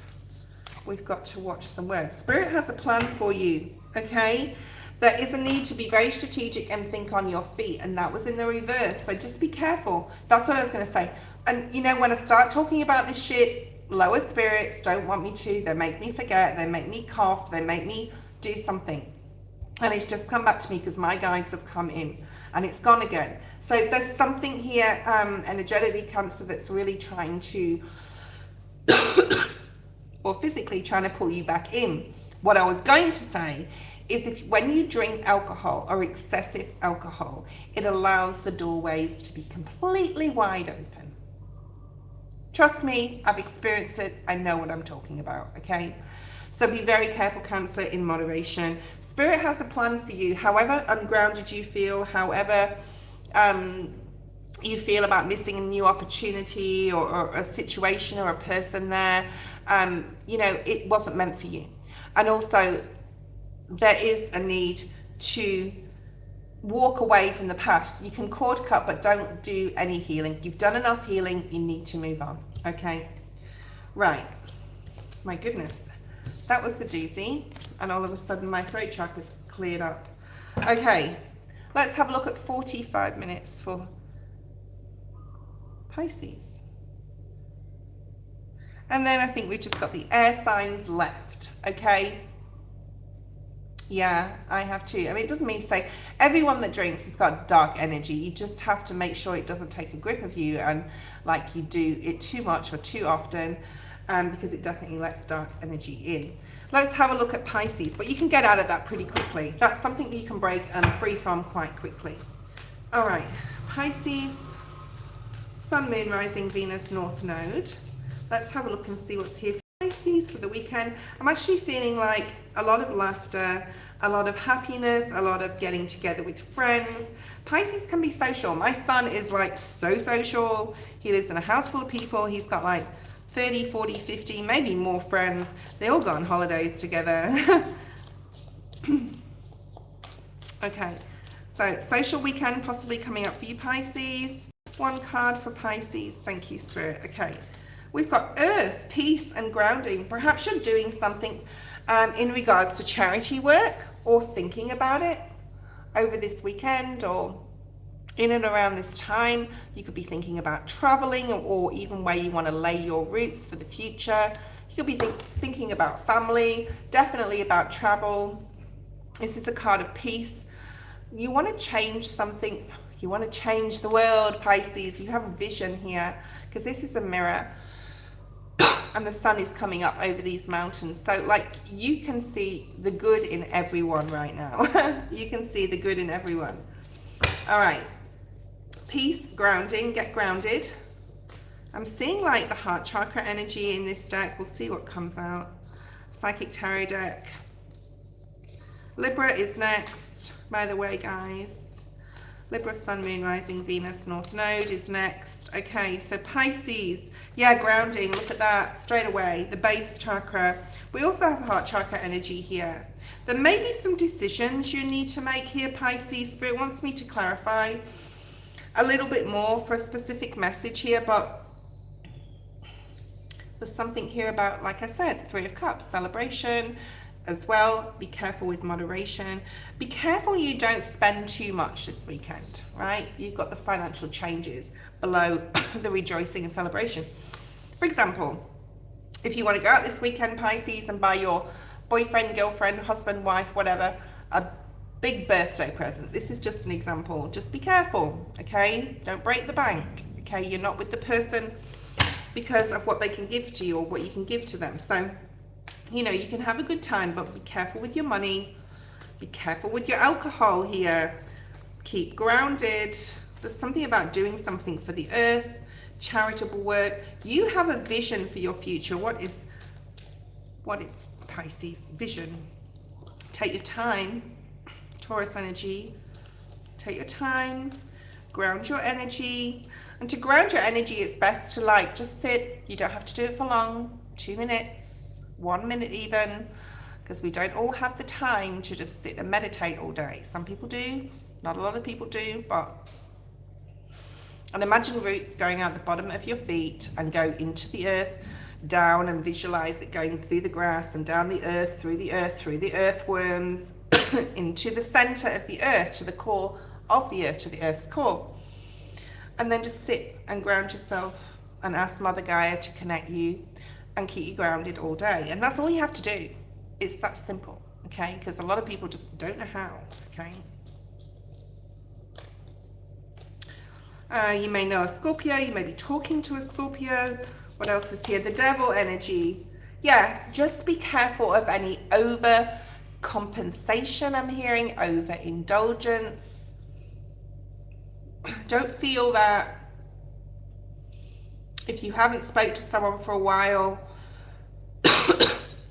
we've got to watch some words. Spirit has a plan for you, okay? There is a need to be very strategic and think on your feet, and that was in the reverse, so just be careful. That's what I was going to say. And you know, when I start talking about this shit, lower spirits don't want me to. They make me forget, they make me cough, they make me do something. And it's just come back to me because my guides have come in and it's gone again. So there's something here, energetically, Cancer, that's really trying to or physically trying to pull you back in. What I was going to say is, if when you drink alcohol or excessive alcohol, it allows the doorways to be completely wide open. Trust me, I've experienced it. I know what I'm talking about, okay? So be very careful, Cancer, in moderation. Spirit has a plan for you. However ungrounded you feel, however you feel about missing a new opportunity or a situation or a person there, you know, it wasn't meant for you. And also, there is a need to walk away from the past. You can cord cut, but don't do any healing. You've done enough healing. You need to move on. Okay, right. My goodness, that was the doozy, and all of a sudden my throat chakra's cleared up. Okay, let's have a look at 45 minutes for Pisces. And then I think we've just got the air signs left, okay? Yeah, I have too. I mean, it doesn't mean to say everyone that drinks has got dark energy. You just have to make sure it doesn't take a grip of you and like you do it too much or too often, because it definitely lets dark energy in. Let's have a look at Pisces, but you can get out of that pretty quickly. That's something that you can break free from quite quickly. All right, Pisces, Sun, Moon, Rising, Venus, North Node. Let's have a look and see what's here for Pisces for the weekend. I'm actually feeling like a lot of laughter, a lot of happiness, a lot of getting together with friends. Pisces can be social. My son is like so social. He lives in a house full of people. He's got like 30, 40, 50, maybe more friends. They all go on holidays together. Okay, so social weekend possibly coming up for you, Pisces. One card for Pisces. Thank you, Spirit. Okay, we've got Earth, peace and grounding. Perhaps you're doing something in regards to charity work or thinking about it over this weekend or in and around this time. You could be thinking about traveling or even where you want to lay your roots for the future. You could be thinking about family, definitely about travel. This is a card of peace. You want to change something. You want to change the world, Pisces. You have a vision here because this is a mirror and the sun is coming up over these mountains. So like you can see the good in everyone right now. You can see the good in everyone. All right. Peace, grounding, get grounded. I'm seeing like the heart chakra energy in this deck. We'll see what comes out. Psychic tarot deck. Libra is next, by the way, guys. Libra, Sun, Moon, Rising, Venus, North Node is next. Okay, so Pisces, yeah, grounding, look at that, straight away, the base chakra. We also have heart chakra energy here. There may be some decisions you need to make here, Pisces. Spirit wants me to clarify a little bit more for a specific message here, but there's something here about, like I said, Three of Cups, celebration as well. Be careful with moderation. Be careful you don't spend too much this weekend, right? You've got the financial changes below the rejoicing and celebration. For example, if you want to go out this weekend, Pisces, and buy your boyfriend, girlfriend, husband, wife, whatever, a big birthday present. This is just an example. Just be careful, okay? Don't break the bank, okay? You're not with the person because of what they can give to you or what you can give to them. So, you know, you can have a good time, but be careful with your money. Be careful with your alcohol here. Keep grounded. There's something about doing something for the earth, charitable work. You have a vision for your future. What is Pisces vision? Take your time. Taurus energy. Take your time. Ground your energy. And to ground your energy, it's best to like just sit. You don't have to do it for long. 2 minutes. 1 minute even, because we don't all have the time to just sit and meditate all day. Some people do, not a lot of people do, and imagine roots going out the bottom of your feet and go into the earth, down, and visualize it going through the grass and down the earth, through the earthworms, into the center of the earth, to the core of the earth, to the earth's core. And then just sit and ground yourself and ask Mother Gaia to connect you and keep you grounded all day. And that's all you have to do. It's that simple, okay? Because a lot of people just don't know how, okay? You may know a Scorpio. You may be talking to a Scorpio. What else is here? The devil energy. Yeah, just be careful of any overcompensation, I'm hearing, overindulgence. Don't feel that if you haven't spoke to someone for a while,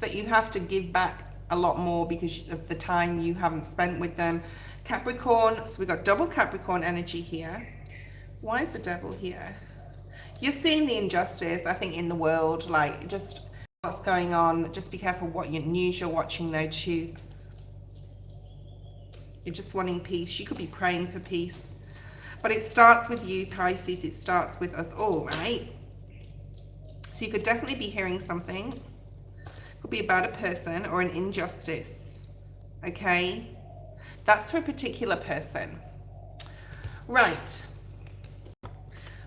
that you have to give back a lot more because of the time you haven't spent with them. Capricorn, so we've got double Capricorn energy here. Why is the devil here? You're seeing the injustice, I think, in the world, like just what's going on. Just be careful what news you're watching though too. You're just wanting peace. You could be praying for peace. But it starts with you, Pisces. It starts with us all, right? So you could definitely be hearing something. It could be about a person or an injustice, okay? That's for a particular person. Right.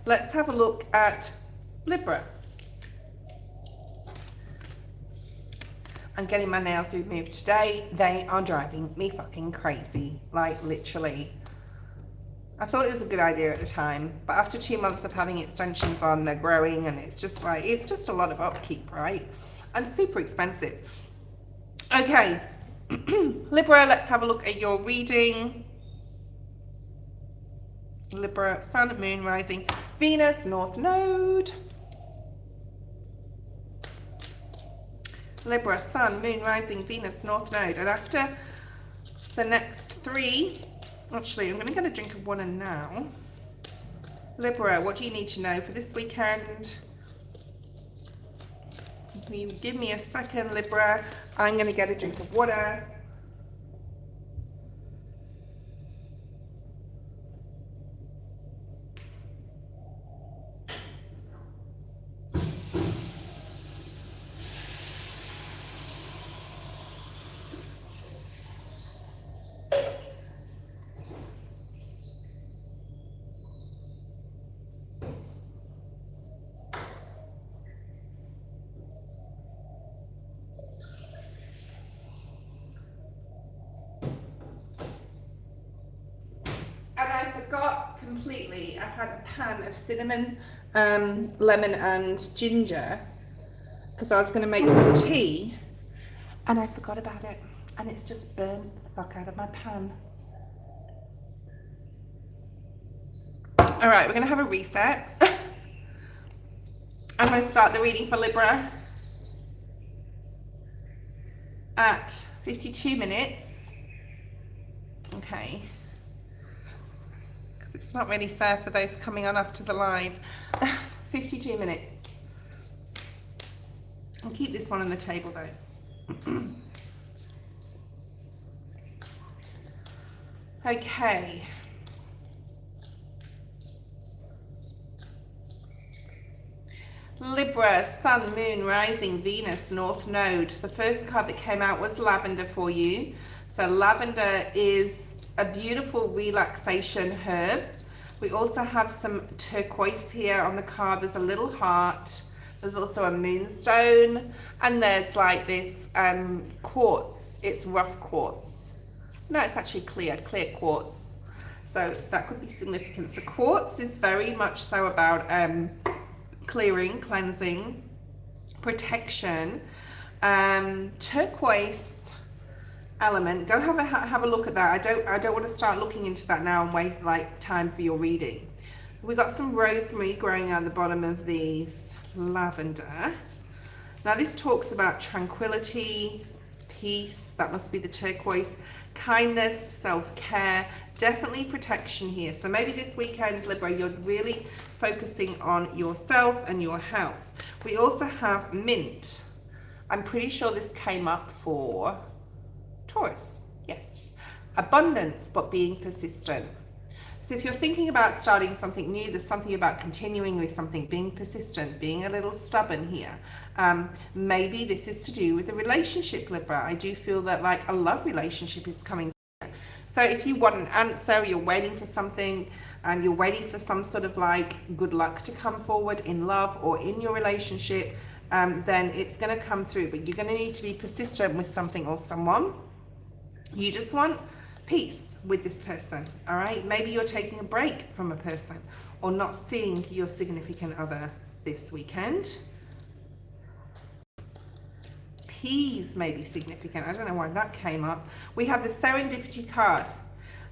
Let's have a look at Libra. I'm getting my nails removed today. They are driving me fucking crazy, like literally. I thought it was a good idea at the time, but after 2 months of having extensions on, they're growing, and it's just like, it's just a lot of upkeep, right? And super expensive. Okay, Libra, let's have a look at your reading. Libra, Sun, Moon, Rising, Venus, North Node. Libra, Sun, Moon, Rising, Venus, North Node. And after the next three, actually, I'm going to get a drink of water now. Libra, what do you need to know for this weekend? Can you give me a second, Libra? I'm going to get a drink of water. Completely, I had a pan of cinnamon, lemon and ginger because I was going to make some tea and I forgot about it and it's just burnt the fuck out of my pan. Alright, we're going to have a reset. I'm going to start the reading for Libra at 52 minutes. Okay. It's not really fair for those coming on after the live. 52 minutes. I'll keep this one on the table though. Okay. Libra, Sun, Moon, Rising, Venus, North Node. The first card that came out was lavender for you. So lavender is a beautiful relaxation herb. We also have some turquoise here on the card. There's a little heart. There's also a moonstone. And there's like this quartz. It's rough quartz. No, it's actually clear quartz. So that could be significant. So quartz is very much so about clearing, cleansing, protection. Turquoise element, go have a look at that. I don't want to start looking into that now and waste like time for your reading. We got some rosemary growing out the bottom of these lavender. Now this talks about tranquility, peace, that must be the turquoise, kindness, self-care, definitely protection here. So maybe this weekend, Libra, you're really focusing on yourself and your health. We also have mint. I'm pretty sure this came up for Taurus, yes. Abundance, but being persistent. So if you're thinking about starting something new, there's something about continuing with something, being persistent, being a little stubborn here. Maybe this is to do with a relationship, Libra. I do feel that like a love relationship is coming. So if you want an answer, you're waiting for something, and you're waiting for some sort of like good luck to come forward in love or in your relationship, then it's going to come through. But you're going to need to be persistent with something or someone. You just want peace with this person, all right? Maybe you're taking a break from a person or not seeing your significant other this weekend. Peas may be significant. I don't know why that came up. We have the serendipity card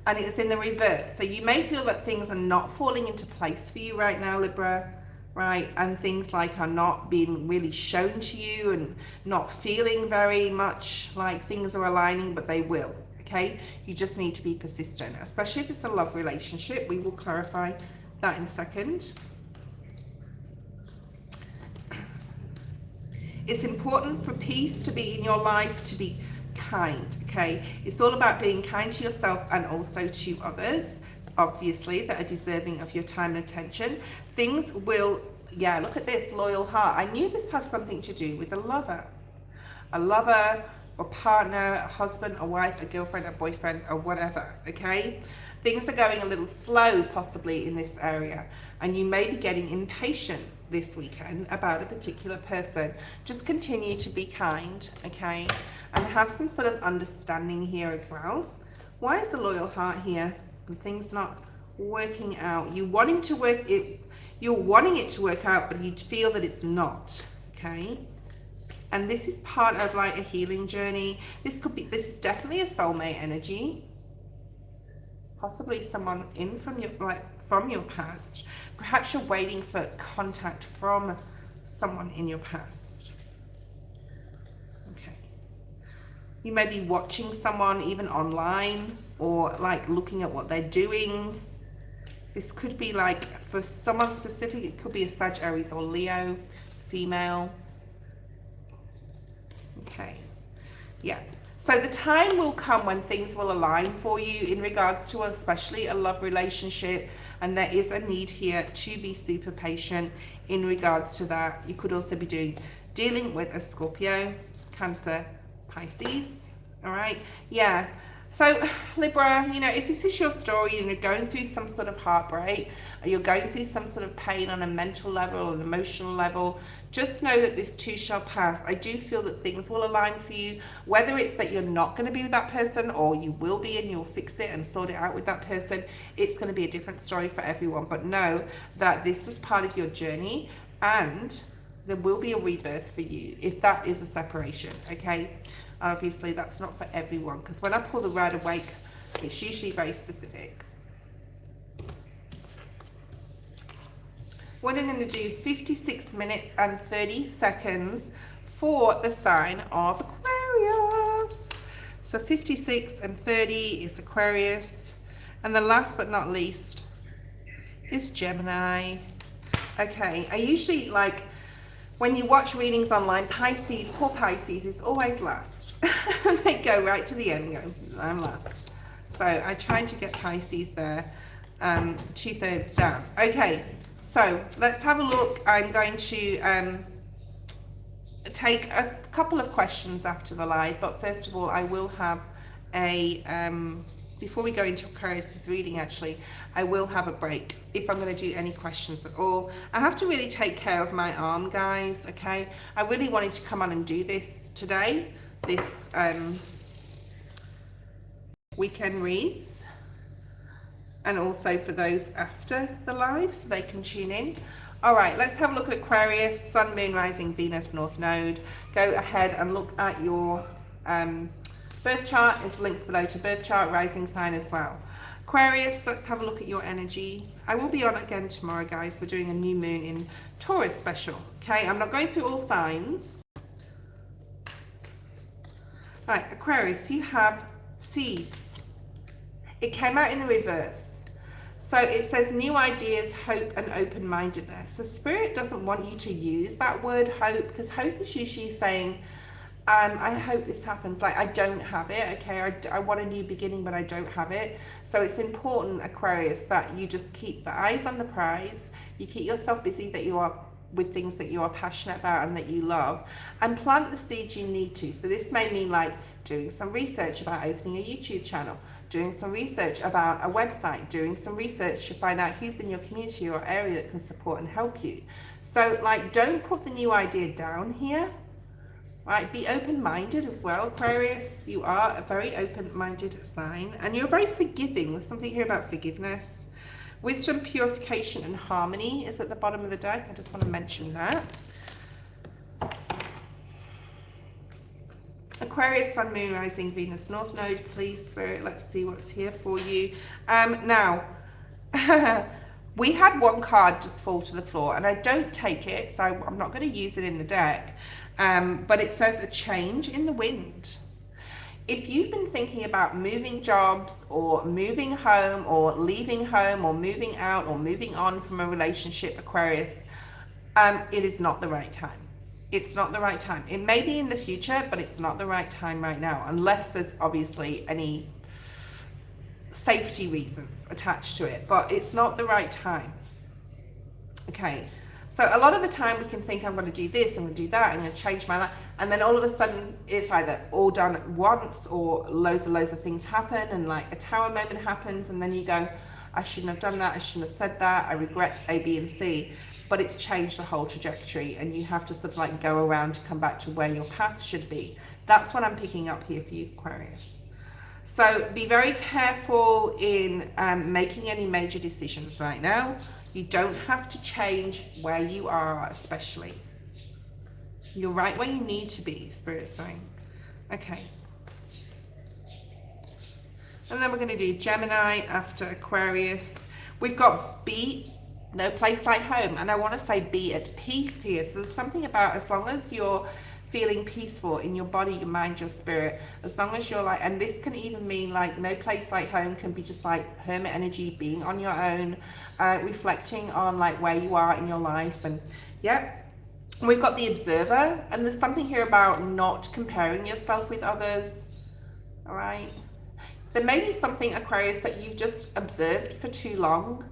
and it's in the reverse. So you may feel that things are not falling into place for you right now, Libra, right? And things like are not being really shown to you and not feeling very much like things are aligning, but they will, okay? You just need to be persistent, especially if it's a love relationship. We will clarify that in a second. It's important for peace to be in your life, to be kind, okay? It's all about being kind to yourself and also to others, obviously, that are deserving of your time and attention. Things will, yeah, look at this, loyal heart. I knew this has something to do with a lover, a partner, a husband, a wife, a girlfriend, a boyfriend, or whatever, okay? Things are going a little slow possibly in this area, and you may be getting impatient this weekend about a particular person. Just continue to be kind, okay? And have some sort of understanding here as well. Why is the loyal heart here? And things not working out. You're wanting it to work out, but you feel that it's not, okay? And this is part of like a healing journey. This is definitely a soulmate energy. Possibly someone from your past. Perhaps you're waiting for contact from someone in your past. Okay. You may be watching someone even online, or like looking at what they're doing. This could be like, for someone specific, it could be a Sag, Aries, or Leo, female. Okay, yeah. So the time will come when things will align for you in regards to especially a love relationship, and there is a need here to be super patient in regards to that. You could also be dealing with a Scorpio, Cancer, Pisces. All right, yeah. So Libra, you know, if this is your story and you're going through some sort of heartbreak, or you're going through some sort of pain on a mental level or an emotional level, just know that this too shall pass. I do feel that things will align for you, whether it's that you're not going to be with that person or you will be and you'll fix it and sort it out with that person. It's going to be a different story for everyone, but know that this is part of your journey, and there will be a rebirth for you if that is a separation, okay? Obviously that's not for everyone, because when I pull the Rider Waite, it's usually very specific. What I'm going to do, 56 minutes and 30 seconds for the sign of Aquarius. So 56 and 30 is Aquarius, and the last but not least is Gemini. Okay, I usually, like, when you watch readings online, Pisces, poor Pisces is always last. They go right to the end and go, I'm last. So I tried to get Pisces there, 2/3 down. Okay, so let's have a look. I'm going to take a couple of questions after the live, but first of all, I will have a, before we go into Aquarius' reading, actually, I will have a break if I'm going to do any questions at all. I have to really take care of my arm, guys, okay? I really wanted to come on and do this today, this weekend reads, and also for those after the live so they can tune in. All right, let's have a look at Aquarius, Sun, Moon, Rising, Venus, North Node. Go ahead and look at your birth chart. There's links below to birth chart, rising sign as well. Aquarius, let's have a look at your energy. I will be on again tomorrow, guys. We're doing a new moon in Taurus special, okay? I'm not going through all signs. All right, Aquarius, you have seeds. It came out in the reverse. So it says new ideas, hope, and open-mindedness. So Spirit doesn't want you to use that word hope, because hope is usually saying, I hope this happens. Like, I don't have it, okay? I want a new beginning, but I don't have it. So it's important, Aquarius, that you just keep the eyes on the prize. You keep yourself busy, that you are with things that you are passionate about and that you love, and plant the seeds you need to. So this may mean like doing some research about opening a YouTube channel, doing some research about a website, doing some research to find out who's in your community or area that can support and help you. So like, don't put the new idea down here. Right, be open-minded as well, Aquarius. You are a very open-minded sign, and you're very forgiving. There's something here about forgiveness. Wisdom, purification, and harmony is at the bottom of the deck. I just want to mention that. Aquarius, Sun, Moon, Rising, Venus, North Node. Please, Spirit, let's see what's here for you. Now, we had one card just fall to the floor, and I don't take it, so I'm not going to use it in the deck. But it says a change in the wind. If you've been thinking about moving jobs or moving home or leaving home or moving out or moving on from a relationship, Aquarius, it is not the right time. It's not the right time. It may be in the future, but it's not the right time right now, unless there's obviously any safety reasons attached to it, but it's not the right time. Okay. So a lot of the time we can think, I'm going to do this, I'm going to do that, I'm going to change my life, and then all of a sudden it's either all done at once or loads of things happen, and like a tower moment happens, and then you go, I shouldn't have done that, I shouldn't have said that, I regret A, B, and C, but it's changed the whole trajectory, and you have to sort of like go around to come back to where your path should be. That's what I'm picking up here for you, Aquarius. So be very careful in making any major decisions right now. You don't have to change where you are, especially. You're right where you need to be, Spirit's saying. Okay. And then we're going to do Gemini after Aquarius. We've got be No place like home. And I want to say be at peace here. So there's something about, as long as you're feeling peaceful in your body, your mind, your spirit, as long as you're like, and this can even mean like no place like home, can be just like hermit energy, being on your own, reflecting on like where you are in your life. And yeah, we've got the observer, and there's something here about not comparing yourself with others. All right, there may be something, Aquarius, that you've just observed for too long.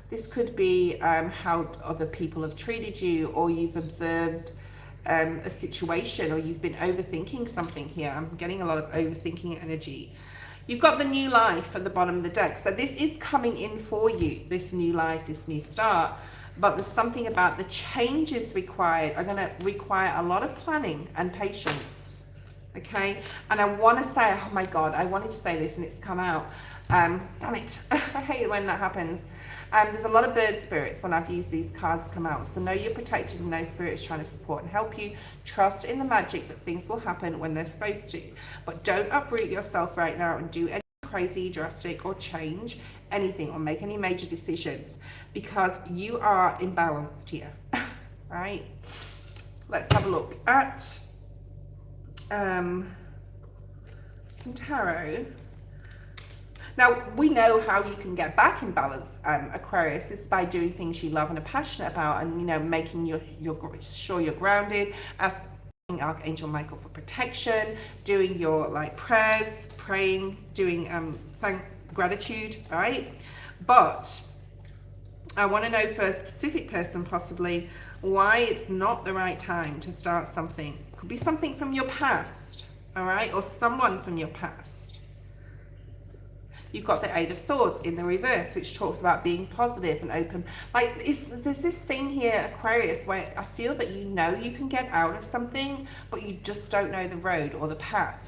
This could be how other people have treated you, or you've observed a situation, or you've been overthinking something here. I'm getting a lot of overthinking energy. You've got the new life at the bottom of the deck. So this is coming in for you, this new life, this new start. But there's something about the changes required are going to require a lot of planning and patience. Okay? And I want to say, oh my God, I wanted to say this and it's come out. Damn it. I hate it when that happens. There's a lot of bird spirits when I've used these cards come out. So know you're protected and no spirit is trying to support and help you. Trust in the magic that things will happen when they're supposed to. But don't uproot yourself right now and do anything crazy, drastic, or change anything or make any major decisions, because you are imbalanced here. Right? Let's have a look at some tarot. Now, we know how you can get back in balance, Aquarius, is by doing things you love and are passionate about, and, you know, making sure you're grounded, asking Archangel Michael for protection, doing your, like, prayers, praying, doing gratitude, right? But I want to know for a specific person, possibly, why it's not the right time to start something. Could be something from your past, all right, or someone from your past. You've got the Eight of Swords in the reverse, which talks about being positive and open. Like, there's this thing here, Aquarius, where I feel that you know you can get out of something, but you just don't know the road or the path.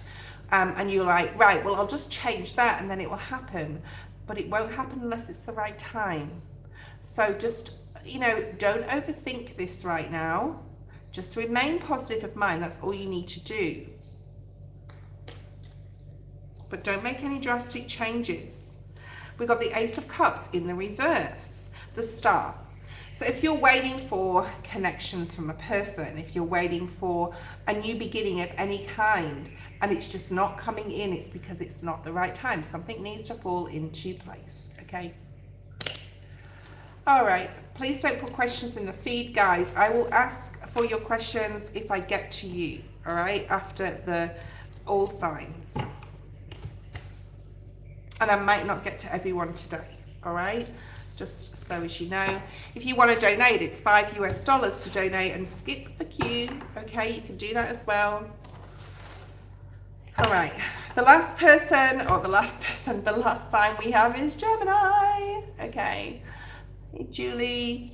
And you're like, right, well, I'll just change that and then it will happen. But it won't happen unless it's the right time. So just, you know, don't overthink this right now. Just remain positive of mind. That's all you need to do. But don't make any drastic changes. We've got the Ace of Cups in the reverse, the Star. So if you're waiting for connections from a person, if you're waiting for a new beginning of any kind, and it's just not coming in, it's because it's not the right time. Something needs to fall into place, okay? All right, please don't put questions in the feed, guys. I will ask for your questions if I get to you, all right, after the all signs. And I might not get to everyone today, all right? Just so as you know. If you want to donate, it's $5 US to donate and skip the queue, okay? You can do that as well. All right, the last sign we have is Gemini, okay? Hey, Julie.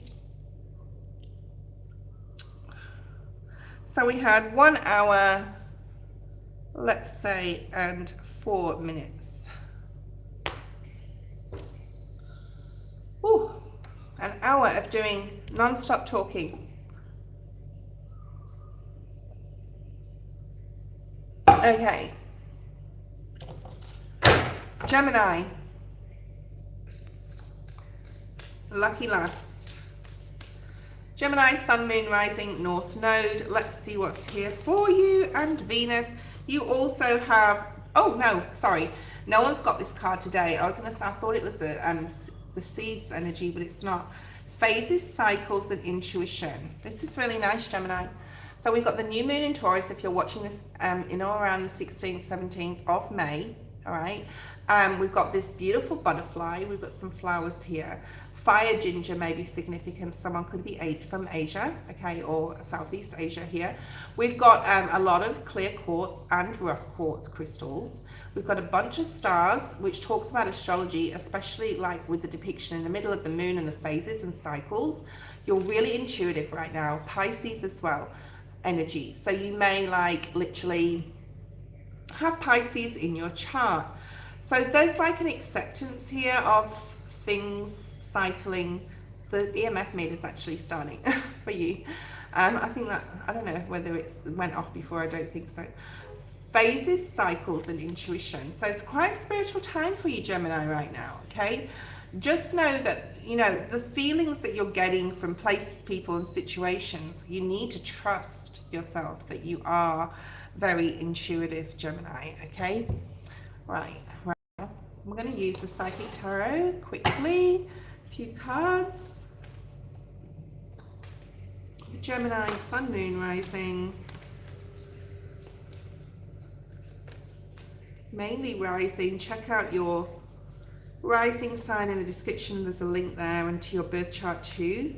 So we had 1 hour, let's say, and 4 minutes. Ooh, an hour of doing non-stop talking. Okay. Gemini. Lucky last. Gemini, Sun, Moon, Rising, North Node. Let's see what's here for you. And Venus. You also have, oh no, sorry. No one's got this card today. I thought it was the seeds energy, but it's not. Phases, cycles, and intuition. This is really nice, Gemini. So we've got the new moon in Taurus, if you're watching this in or around the 16th, 17th of May, all right? We've got this beautiful butterfly. We've got some flowers here. Fire ginger may be significant. Someone could be from Asia, okay, or Southeast Asia here. We've got a lot of clear quartz and rough quartz crystals. We've got a bunch of stars, which talks about astrology, especially like with the depiction in the middle of the moon and the phases and cycles. You're really intuitive right now. Pisces as well, energy. So you may like literally have Pisces in your chart. So there's like an acceptance here of things cycling. The EMF meter is actually starting for you. I think that, I don't know whether it went off before, I don't think so. Phases, cycles, and intuition. So it's quite a spiritual time for you, Gemini, right now, okay? just know that, you know, the feelings that you're getting from places, people, and situations, you need to trust yourself that you are very intuitive, Gemini, okay? Right, well, I'm going to use the Psychic Tarot quickly. A few cards. Gemini, Sun, Moon, Rising. Mainly Rising. Check out your rising sign in the description. There's a link there, and to your birth chart too.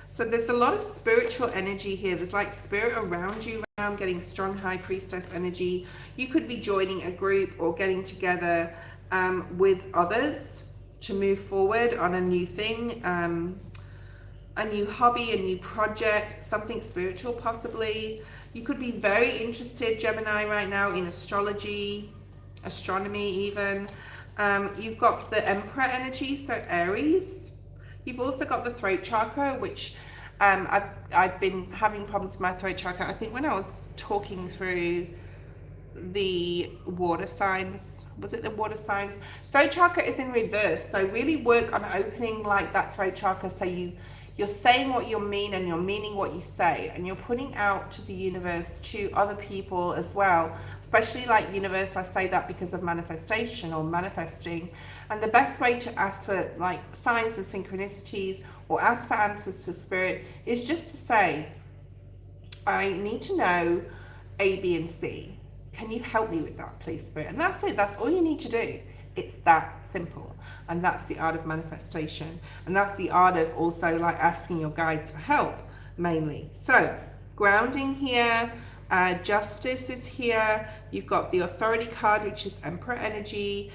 So there's a lot of spiritual energy here. There's like spirit around you. I'm getting strong High Priestess energy. You could be joining a group or getting together with others to move forward on a new thing, a new hobby, a new project, something spiritual possibly. You could be very interested, Gemini, right now in astrology, astronomy even. You've got the Emperor energy, so Aries. You've also got the throat chakra, which I've been having problems with my throat chakra. I think when I was talking through the water signs, was it the water signs? Throat chakra is in reverse, so really work on opening like that throat chakra, so you're saying what you mean and you're meaning what you say, and you're putting out to the universe, to other people as well, especially like universe. I say that because of manifestation or manifesting, and the best way to ask for like signs and synchronicities or ask for answers to spirit is just to say, I need to know A, B, and C. Can you help me with that, please, spirit? And that's it. That's all you need to do. It's that simple. And that's the art of manifestation. And that's the art of also like asking your guides for help, mainly. So grounding here, justice is here. You've got the authority card, which is Emperor energy.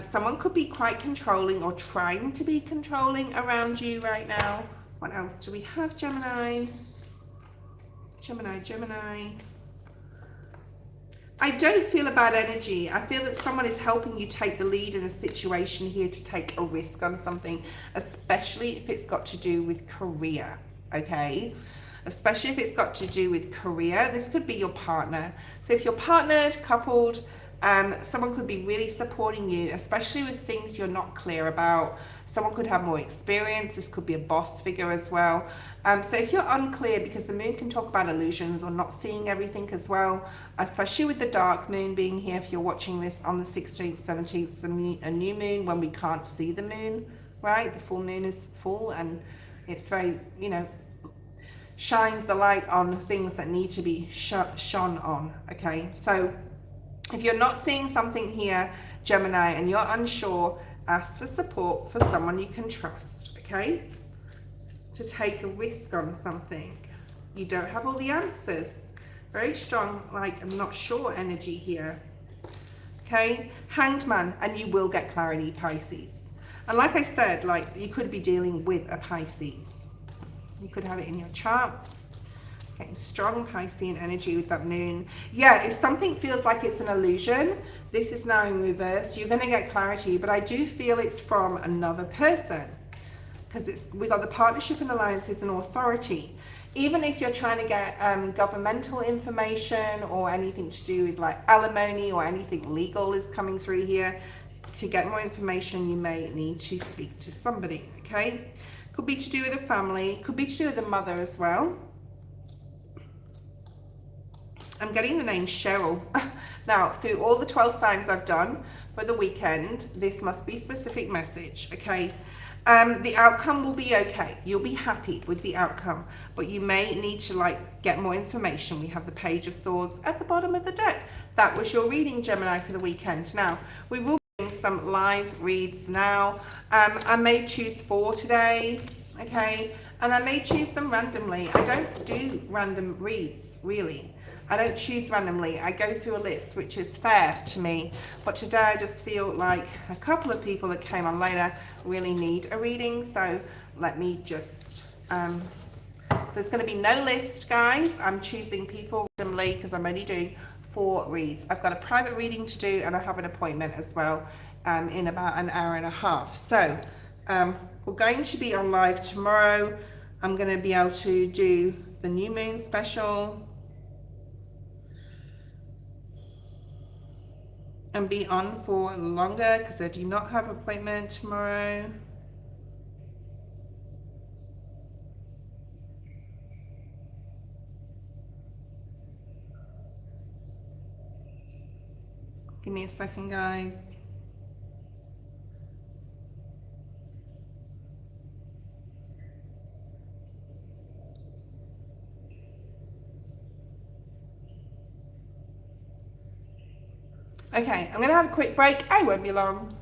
Someone could be quite controlling or trying to be controlling around you right now. What else do we have, Gemini? Gemini. I don't feel a bad energy. I feel that someone is helping you take the lead in a situation here to take a risk on something, especially if it's got to do with career, okay? Especially if it's got to do with career. This could be your partner. So if you're partnered, coupled, someone could be really supporting you, especially with things you're not clear about. Someone could have more experience. This could be a boss figure as well. So if you're unclear, because the moon can talk about illusions or not seeing everything as well, especially with the dark moon being here, if you're watching this on the 16th, 17th, a new moon when we can't see the moon, right? The full moon is full and it's very, you know, shines the light on things that need to be shone on, okay? So if you're not seeing something here, Gemini, and you're unsure, ask for support for someone you can trust, okay? To take a risk on something. You don't have all the answers. Very strong, like, I'm not sure energy here. Okay? Hanged Man, and you will get clarity, Pisces. And like I said, like, you could be dealing with a Pisces. You could have it in your chart. Getting strong Piscean energy with that moon. Yeah, if something feels like it's an illusion, this is now in reverse. You're going to get clarity, but I do feel it's from another person, because we got the partnership and alliances and authority. Even if you're trying to get governmental information or anything to do with like alimony or anything legal is coming through here, to get more information, you may need to speak to somebody, okay? Could be to do with a family, could be to do with a mother as well. I'm getting the name Cheryl. Now, through all the 12 signs I've done for the weekend, this must be specific message, okay? The outcome will be okay. You'll be happy with the outcome, but you may need to like get more information. We have the Page of Swords at the bottom of the deck. That was your reading, Gemini, for the weekend. Now, we will be doing some live reads now. I may choose 4 today, okay? And I may choose them randomly. I don't do random reads, really. I don't choose randomly. I go through a list, which is fair to me. But today I just feel like a couple of people that came on later really need a reading. So let me just, there's going to be no list, guys. I'm choosing people randomly because I'm only doing 4 reads. I've got a private reading to do and I have an appointment as well in about an hour and a half. So we're going to be on live tomorrow. I'm going to be able to do the new moon special and be on for longer because I do not have an appointment tomorrow. Give me a second, guys. Okay, I'm going to have a quick break. I won't be long.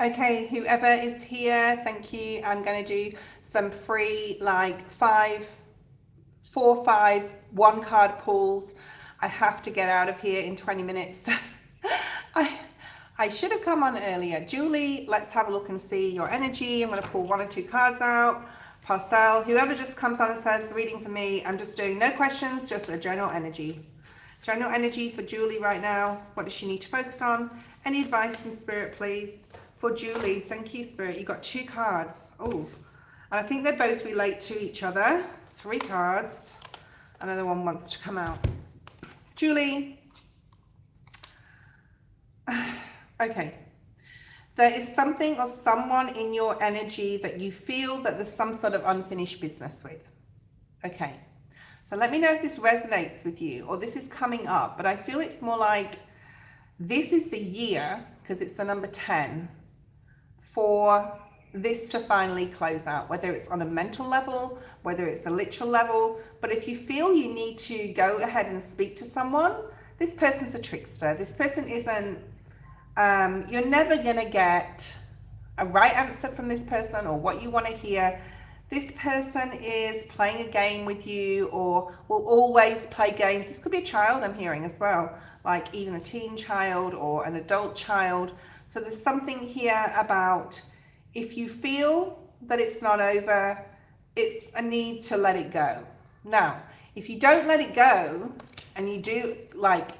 Okay, whoever is here, thank you. I'm going to do some free like 4, 5, 1 card pulls. I have to get out of here in 20 minutes. I should have come on earlier. Julie, let's have a look and see your energy. I'm going to pull 1 or 2 cards out. Parcel, whoever just comes on and says reading for me, I'm just doing no questions, just a general energy. General energy for Julie right now. What does she need to focus on? Any advice from Spirit, please? For Julie, thank you, Spirit. You got 2 cards. Oh, and I think they both relate to each other. 3 cards. Another one wants to come out. Julie. Okay. There is something or someone in your energy that you feel that there's some sort of unfinished business with. Okay. So let me know if this resonates with you or this is coming up, but I feel it's more like this is the year, because it's the number 10, for this to finally close out, whether it's on a mental level, whether it's a literal level. But if you feel you need to go ahead and speak to someone, this person's a trickster. This person isn't, you're never going to get a right answer from this person or what you want to hear. This person is playing a game with you or will always play games. This could be a child I'm hearing as well, like even a teen child or an adult child. So there's something here about if you feel that it's not over, it's a need to let it go. Now, if you don't let it go and you do like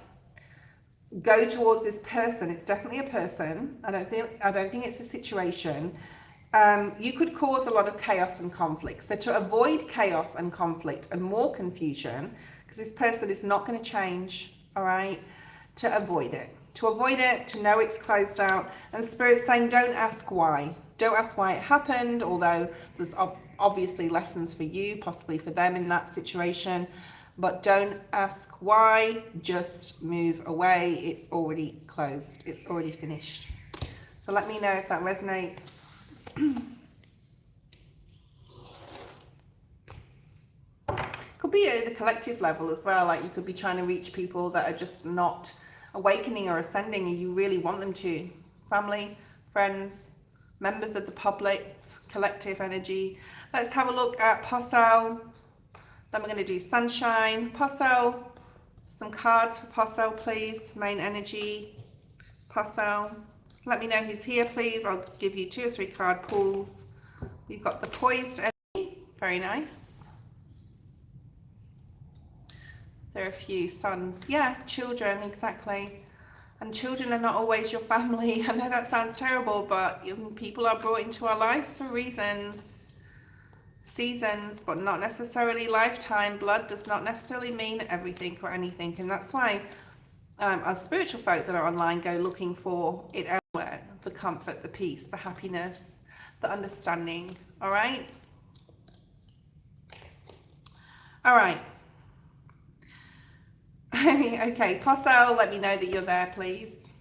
go towards this person, it's definitely a person. I don't think it's a situation. You could cause a lot of chaos and conflict. So to avoid chaos and conflict and more confusion, because this person is not going to change, all right, to avoid it. To know it's closed out. And Spirit's saying, don't ask why. Don't ask why it happened, although there's obviously lessons for you, possibly for them in that situation. But don't ask why, just move away. It's already closed. It's already finished. So let me know if that resonates. Could be at a collective level as well, like you could be trying to reach people that are just not awakening or ascending and you really want them to. Family, friends, members of the public, collective energy. Let's have a look at Posel. Then we're going to do Sunshine. Posel, some cards for Posel, please. Main energy. Posel. Let me know who's here, please. I'll give you 2 or 3 card pulls. We've got the Poised energy. Very nice. There are a few sons. Yeah, children, exactly. And children are not always your family. I know that sounds terrible, but people are brought into our lives for reasons, seasons, but not necessarily lifetime. Blood does not necessarily mean everything or anything. And that's why our spiritual folk that are online go looking for it elsewhere. The comfort, the peace, the happiness, the understanding. All right? All right. Okay, Posel, let me know that you're there, please.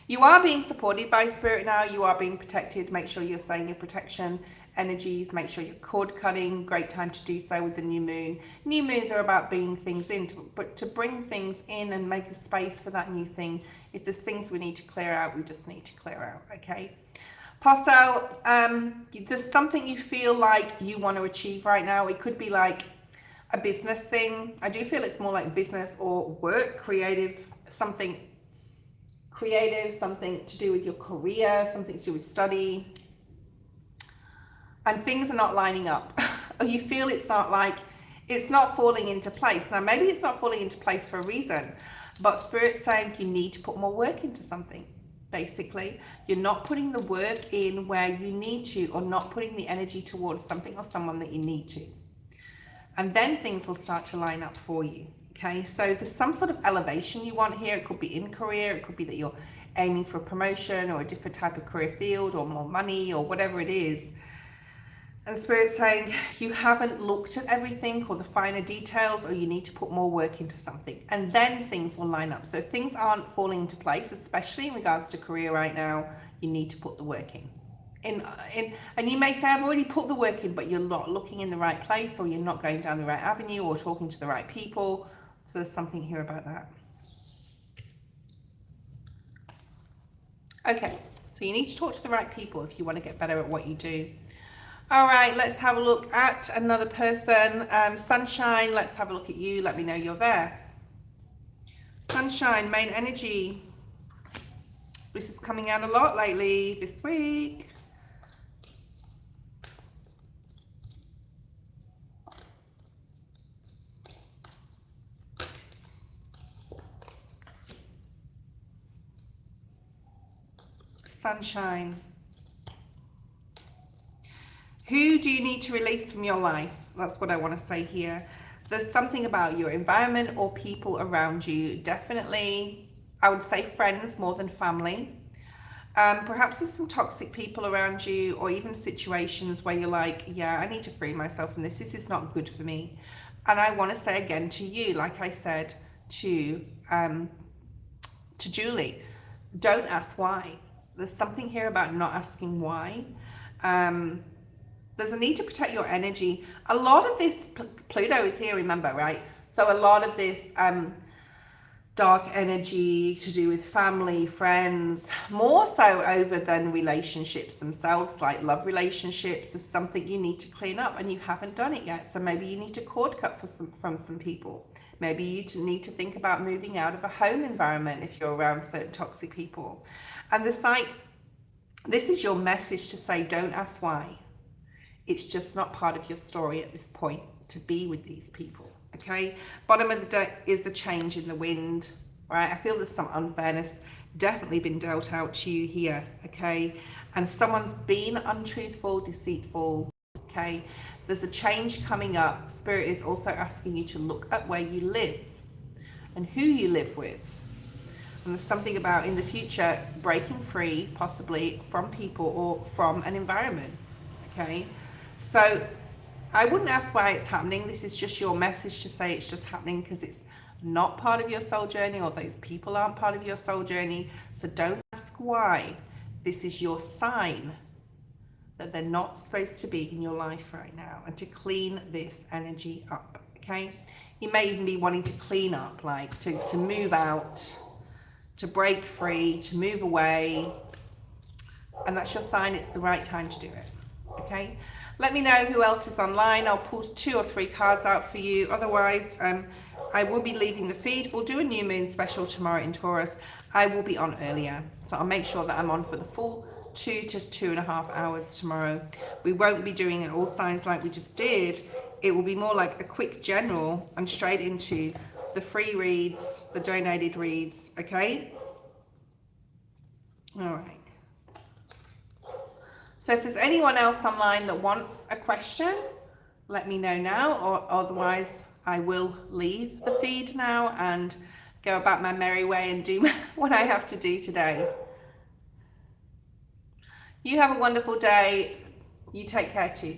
You are being supported by Spirit now. You are being protected. Make sure you're saying your protection energies. Make sure you're cord cutting. Great time to do so with the new moon. New moons are about bringing things in, but to bring things in and make a space for that new thing. If there's things we need to clear out, we just need to clear out, okay? Posel, there's something you feel like you want to achieve right now. It could be like a business thing. I do feel it's more like business or work, creative, something creative, something to do with your career, something to do with study. And things are not lining up. Or you feel it's not falling into place. Now, maybe it's not falling into place for a reason, but Spirit's saying you need to put more work into something. Basically, you're not putting the work in where you need to, or not putting the energy towards something or someone that you need to. And then things will start to line up for you. Okay, so there's some sort of elevation you want here. It could be in career, it could be that you're aiming for a promotion or a different type of career field or more money or whatever it is. And Spirit's saying you haven't looked at everything or the finer details, or you need to put more work into something, and then things will line up. So if things aren't falling into place, especially in regards to career right now, you need to put the work in. And you may say, I've already put the work in, but you're not looking in the right place, or you're not going down the right avenue, or talking to the right people. So there's something here about that. Okay, So you need to talk to the right people if you want to get better at what you do. All right, let's have a look at another person. Sunshine, let's have a look at you. Let me know you're there. Sunshine, main energy. This is coming out a lot lately this week. Sunshine. Who do you need to release from your life? That's what I want to say here. There's something about your environment or people around you. Definitely, I would say friends more than family. Perhaps there's some toxic people around you, or even situations where you're like, yeah, I need to free myself from this. This is not good for me. And I want to say again to you, like I said to Julie, don't ask why. There's something here about not asking why. There's a need to protect your energy. A lot of this, Pluto is here, remember, right? So a lot of this dark energy to do with family, friends, more so over than relationships themselves, like love relationships, is something you need to clean up and you haven't done it yet. So maybe you need to cord cut from some people. Maybe you need to think about moving out of a home environment if you're around certain toxic people. And this is your message to say, don't ask why. It's just not part of your story at this point to be with these people, okay? Bottom of the deck is the change in the wind, right? I feel there's some unfairness definitely been dealt out to you here, okay? And someone's been untruthful, deceitful, okay? There's a change coming up. Spirit is also asking you to look at where you live and who you live with. And there's something about in the future breaking free, possibly from people or from an environment, okay? So I wouldn't ask why it's happening. This is just your message to say it's just happening because it's not part of your soul journey, or those people aren't part of your soul journey. So don't ask why. This is your sign that they're not supposed to be in your life right now, and to clean this energy up, okay? You may even be wanting to clean up, like to move out, to break free, to move away. And that's your sign. It's the right time to do it, okay? Let me know who else is online. I'll pull 2 or 3 cards out for you. Otherwise, I will be leaving the feed. We'll do a new moon special tomorrow in Taurus. I will be on earlier. So I'll make sure that I'm on for the full 2 to 2.5 hours tomorrow. We won't be doing it all signs like we just did. It will be more like a quick general and straight into the free reads, the donated reads, okay? All right. So if there's anyone else online that wants a question, let me know now, or otherwise I will leave the feed now and go about my merry way and do what I have to do today. You have a wonderful day. You take care too.